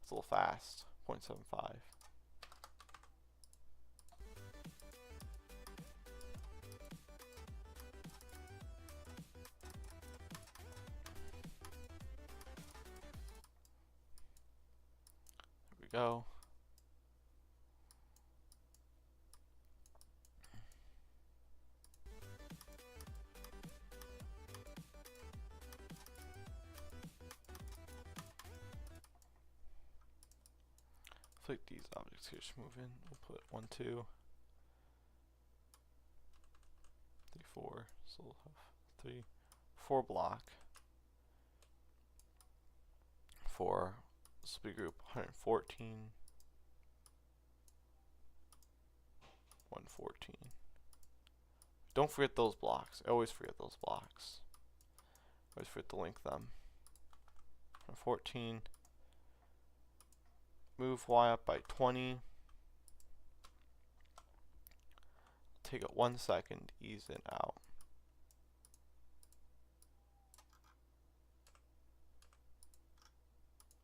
It's a little fast. 0.75. There we go. Like these objects here just move in. We'll put 1, 2, 3, 4. So we'll have 3, 4 block for this will be group 114, 114. Don't forget those blocks. I always forget those blocks. Always forget to link them. 114. Move Y up by 20. Take it 1 second, ease it out.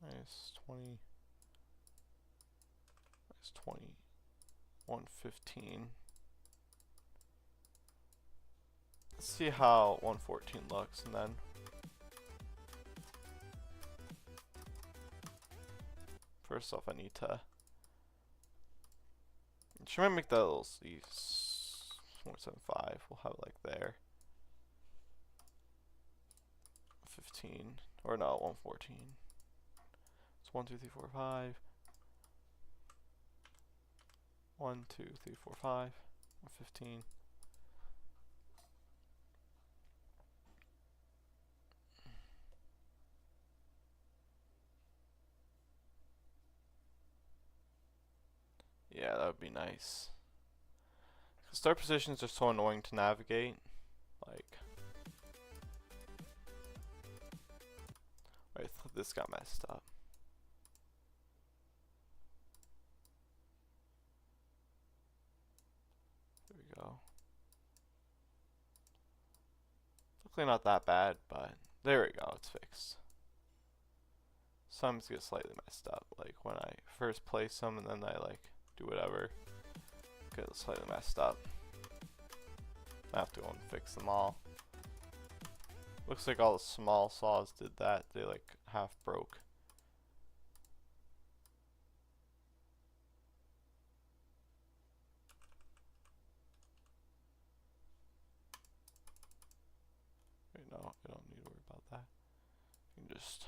Minus 20. Minus 20. 115. Let's see how 114 looks, and then first off, I need to. Should I make that a little 1.75? We'll have it like there. 15 or no, 114. It's 1, 2, 3, 4, 5. 1, 2, 3, 4, 5. 115. Yeah, that would be nice. Start positions are so annoying to navigate. Like, wait, this got messed up. There we go. Luckily not that bad, but there we go, it's fixed. Some get slightly messed up, like when I first place them and then I like do whatever. Get slightly messed up. I have to go and fix them all. Looks like all the small saws did that. They like half broke. Wait, no, I don't need to worry about that. You can just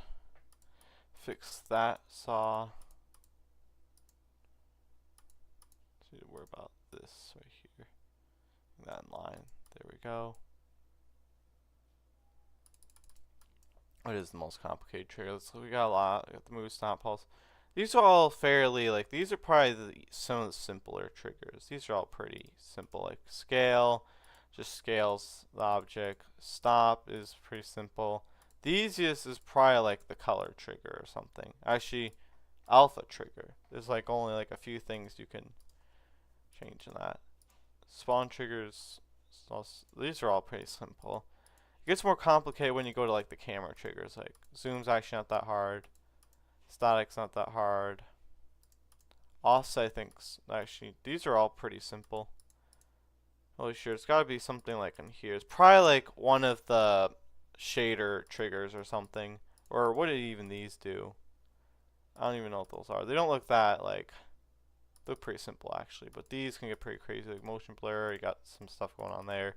fix that saw. Just need to worry about this right here. That in line. There we go. What is the most complicated trigger? So we got a lot. We got the move, stop, pulse. These are all fairly, like, these are probably some of the simpler triggers. These are all pretty simple. Like scale, just scales the object. Stop is pretty simple. The easiest is probably like the color trigger or something. Actually, alpha trigger. There's like only like a few things you can change in that. Spawn triggers, these are all pretty simple. It gets more complicated when you go to like the camera triggers. Like zoom's actually not that hard. Static's not that hard. Offset, I think, actually, these are all pretty simple. Holy sure, it's got to be something like in here. It's probably like one of the shader triggers or something. Or what do even these do? I don't even know what those are. They don't look that like. Look pretty simple actually, but these can get pretty crazy. Like motion blur, you got some stuff going on there.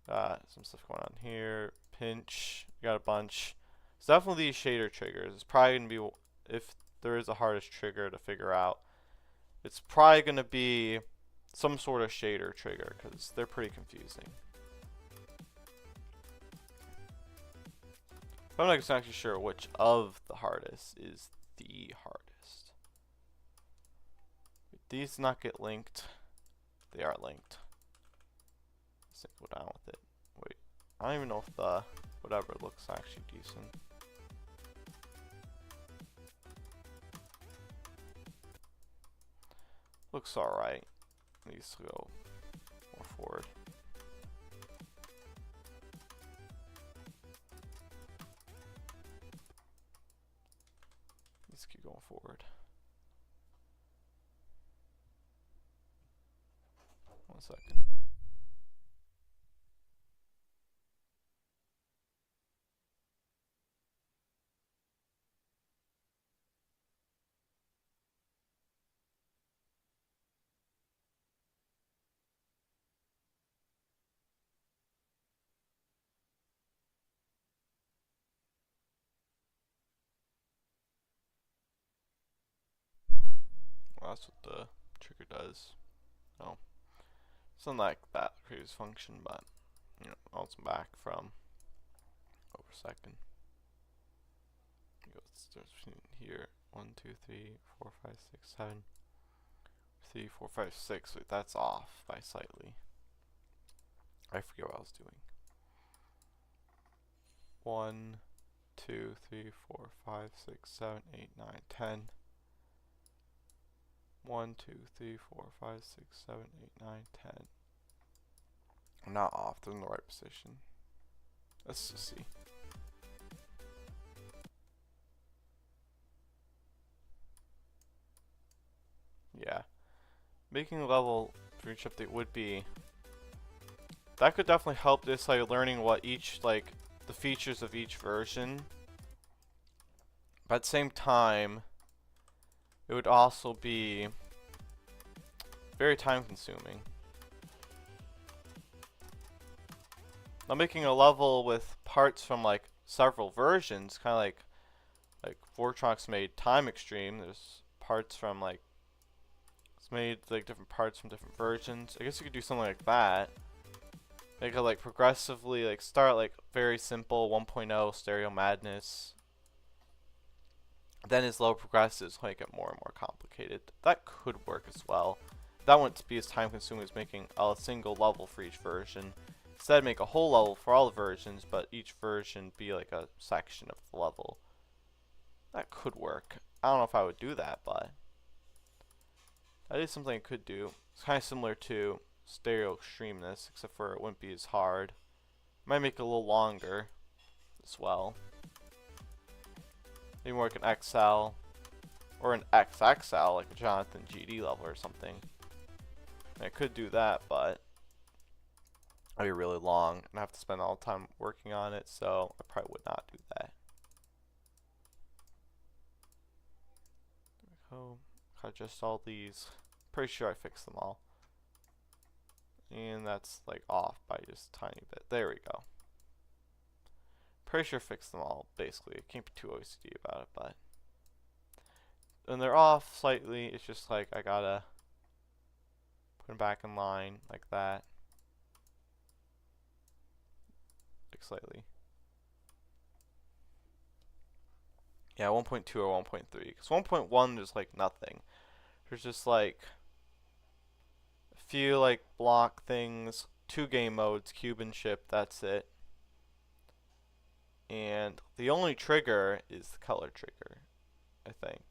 Some stuff going on here. Pinch, you got a bunch. It's definitely these shader triggers. It's probably gonna be, if there is a hardest trigger to figure out, it's probably gonna be some sort of shader trigger because they're pretty confusing. But I'm not exactly sure which of the hardest is the hardest. These not get linked. They are linked. Let's go down with it. Wait, I don't even know if the whatever looks actually decent. Looks alright. Needs to go more forward. Let's keep going forward. 1 second. Well, that's what the trigger does. Oh, it's not like that previous function, but you know, bounce back from over a second. It starts between here. 1, 2, 3, 4, 5, 6, 7. 3, 4, 5, 6. Wait, that's off by slightly. I forget what I was doing. 1, 2, 3, 4, 5, 6, 7, 8, 9, 10. 1, 2, 3, 4, 5, 6, 7, 8, 9, 10. I'm not off, they're in the right position. Let's just see. Yeah. Making a level for each update would be... That could definitely help this, like, learning what each, like, the features of each version. But at the same time, it would also be very time consuming. Now making a level with parts from like several versions, kind of like Vortrox made Time Extreme. There's parts from like, it's made like different parts from different versions. I guess you could do something like that. Make it like progressively like start like very simple 1.0 Stereo Madness. Then as level progresses, make it more and more complicated. That could work as well. That wouldn't be as time consuming as making a single level for each version. Instead, make a whole level for all the versions, but each version be like a section of the level. That could work. I don't know if I would do that, but that is something I could do. It's kind of similar to Stereo Extremeness, except for it wouldn't be as hard. Might make it a little longer as well. Maybe more like an XL or an XXL, like a Jonathan GD level or something. I could do that, but it'd be really long and I have to spend all the time working on it, so I probably would not do that. There we go. Adjust all these. Pretty sure I fixed them all. And that's like off by just a tiny bit. There we go. Pretty sure I fixed them all, basically. I can't be too OCD about it, but when they're off slightly, it's just like I gotta put them back in line like that. Like slightly. Yeah, 1.2 or 1.3. Because 1.1 there's like nothing. There's just like a few like block things, 2 game modes, cube and ship, that's it. And the only trigger is the color trigger, I think.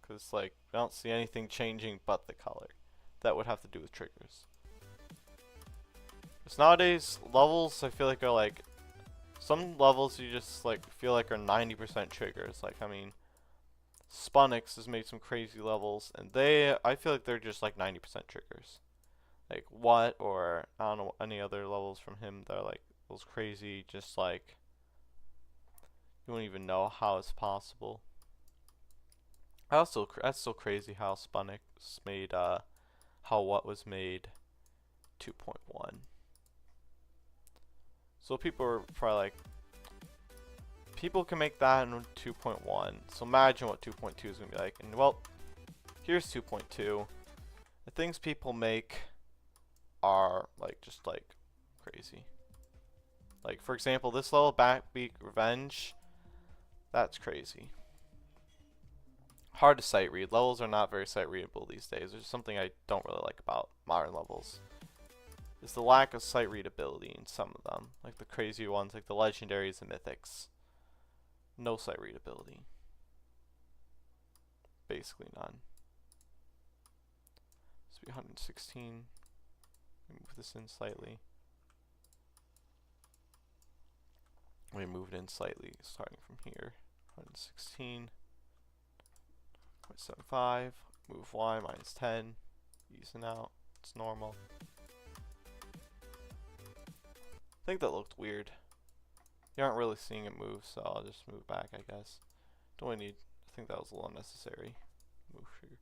Because like I don't see anything changing but the color. That would have to do with triggers. Because nowadays levels I feel like are like, some levels you just like feel like are 90% triggers. Like I mean, Spunix has made some crazy levels, and I feel like they're just like 90% triggers. Like what, or I don't know any other levels from him that are like those crazy, just like you won't even know how it's possible. That's so crazy how Spunix made how what was made 2.1. So people are probably like, people can make that in 2.1. So imagine what 2.2 is gonna be like. And well, here's 2.2. The things people make are like just like crazy. Like for example, this level, Backbeat Revenge, that's crazy. Hard to sight read. Levels are not very sight readable these days. There's something I don't really like about modern levels. Is the lack of sight readability in some of them. Like the crazy ones, like the legendaries and mythics. No sight readability. Basically none. This be 116. Move this in slightly. We move it in slightly, starting from here. 116.75. Move y minus 10. Easing out. It's normal. I think that looked weird. You aren't really seeing it move, so I'll just move back, I guess. Don't really need. I think that was a little unnecessary. Move here.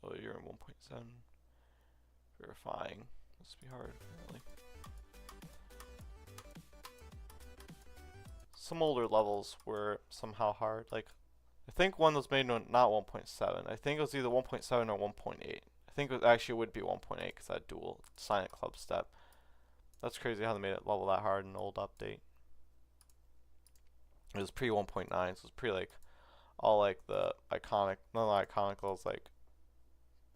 Oh, you're in 1.7. Verifying. This would be hard, apparently. Some older levels were somehow hard. Like, I think one was made not 1.7. I think it was either 1.7 or 1.8. I think it actually would be 1.8 because that dual Sonic Club step. That's crazy how they made it level that hard in an old update. It was pre 1.9, so it was pre like all like the iconic, none of the iconic levels like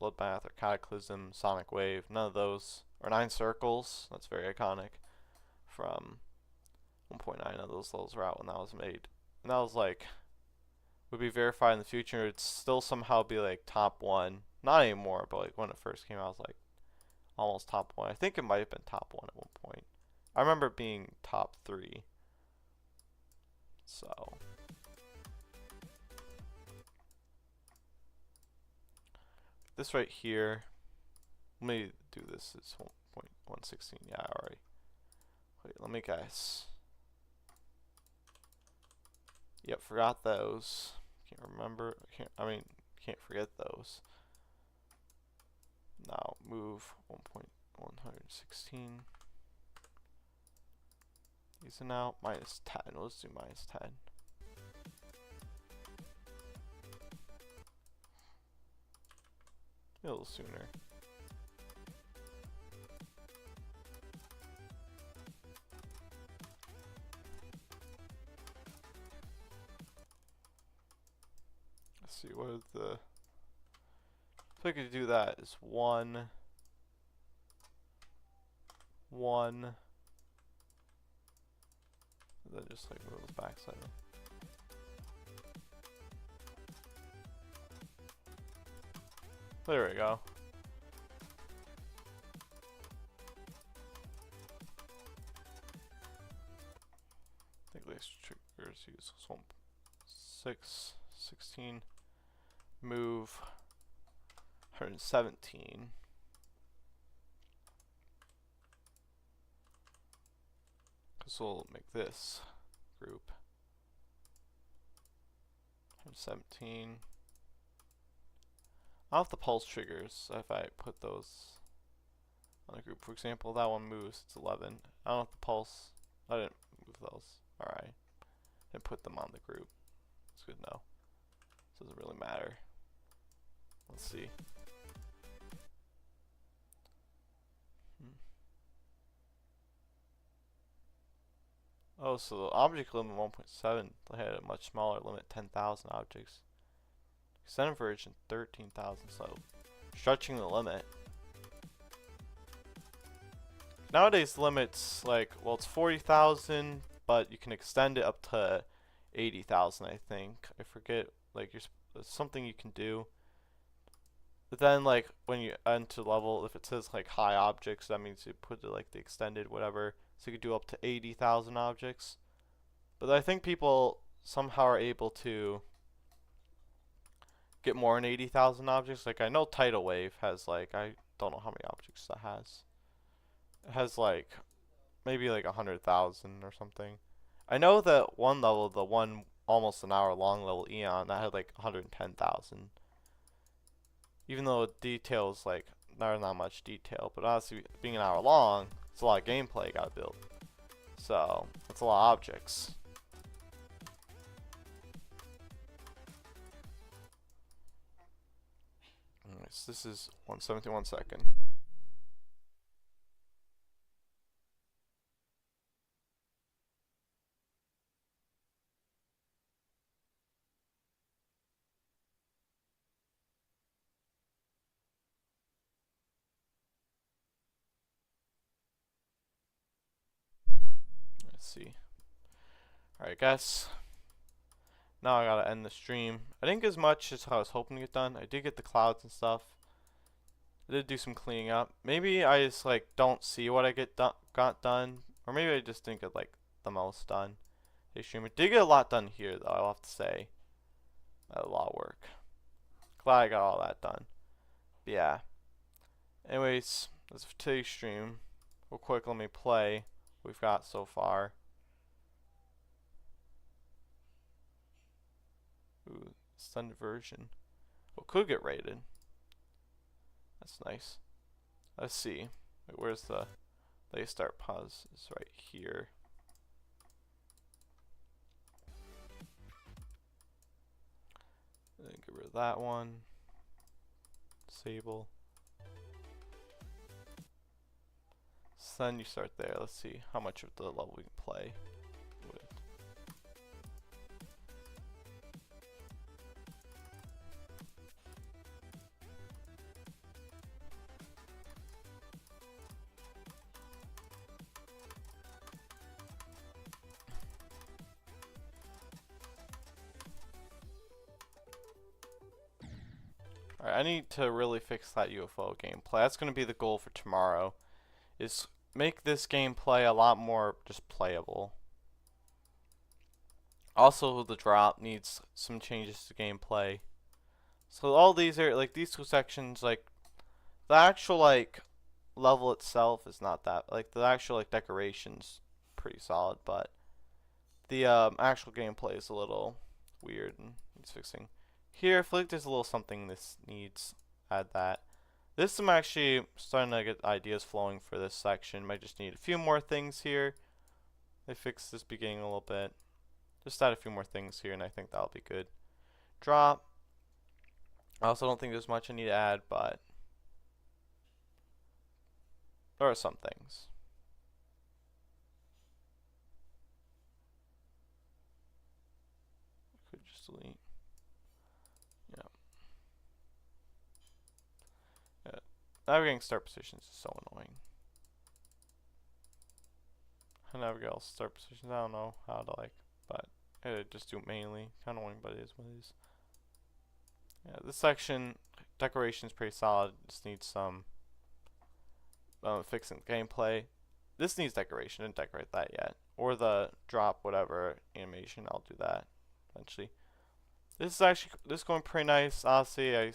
Bloodbath or Cataclysm, Sonic Wave, none of those. Or Nine Circles, that's very iconic. From 1.9, none of those levels were out when that was made. And that was like, would be verified in the future. It'd still somehow be like top 1. Not anymore, but like when it first came out, it was like almost top 1. I think it might have been top 1 at one point. I remember it being top 3. So. This right here. Let me do this. It's 1.116. Yeah, alright. Wait, let me guess. Yep, forgot those. Can't remember. Can't forget those. Now move 1.116. These are now minus 10. Let's do minus 10. A little sooner. Let's see, what is the... So I could do that is 1, 1, and then just like move this back slightly. There we go. I think these triggers use 6, 16, move 117. Because we'll make this group 117. I'll have the pulse triggers if I put those on a group. For example, that one moves, it's 11. I don't have the pulse. I didn't move those. Alright. And put them on the group. It's good to know. Doesn't really matter. Let's see. Oh, so the object limit 1.7 had a much smaller limit, 10,000 objects. Extended version 13,000, so stretching the limit. Nowadays, the limit's like, well, it's 40,000, but you can extend it up to 80,000, I think. I forget, like, it's something you can do. But then, like, when you enter level, if it says, like, high objects, that means you put it, like, the extended whatever. So you could do up to 80,000 objects. But I think people somehow are able to get more than 80,000 objects. Like, I know Tidal Wave has, like, I don't know how many objects that has. It has, like, maybe, like, 100,000 or something. I know that one level, the one almost an hour long level Eon, that had, like, 110,000. Even though it details, like, not much detail. But honestly, being an hour long, it's a lot of gameplay you gotta build. So, that's a lot of objects. Alright, so this is 171 second. Let's see. Alright, guys. Now I gotta end the stream. I didn't get as much as how I was hoping to get done. I did get the clouds and stuff. I did do some cleaning up. Maybe I just like don't see what I got done, or maybe I just didn't get like the most done. This stream. I did get a lot done here though. I'll have to say, a lot of work. Glad I got all that done. But yeah. Anyways, that's for today's stream. Real quick, let me play what we've got so far. Ooh, extended version. Well, could get rated. That's nice. Let's see. Wait, where's the start pause? It's right here. Then get rid of that one. Disable. So then you start there. Let's see how much of the level we can play with. Alright, I need to really fix that UFO gameplay. That's going to be the goal for tomorrow. Is make this gameplay a lot more just playable. Also, the drop needs some changes to gameplay. So all these are, like, these two sections, like, the actual, like, level itself is not that, like, the actual, like, decoration's pretty solid, but the actual gameplay is a little weird and needs fixing. Here, I feel like there's a little something this needs. Add that. This I'm actually starting to get ideas flowing for this section. Might just need a few more things here. They fixed this beginning a little bit. Just add a few more things here and I think that'll be good. Drop. I also don't think there's much I need to add, but there are some things. Could just delete. Navigating start positions is so annoying. How to navigate all start positions, I don't know how to but I just do it manually. Kind of annoying, but it is what it is. Yeah, this section, decoration is pretty solid. Just needs some fixing the gameplay. This needs decoration. Didn't decorate that yet. Or the drop whatever animation. I'll do that eventually. This is going pretty nice. Honestly, I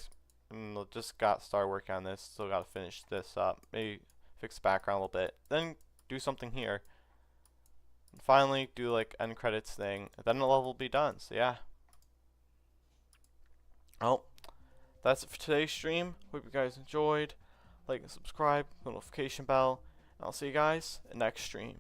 just started working on this. Still got to finish this up. Maybe fix the background a little bit. Then do something here. And finally, do like end credits thing. Then the level will be done. So yeah. Well, that's it for today's stream. Hope you guys enjoyed. Like and subscribe, notification bell. And I'll see you guys in the next stream.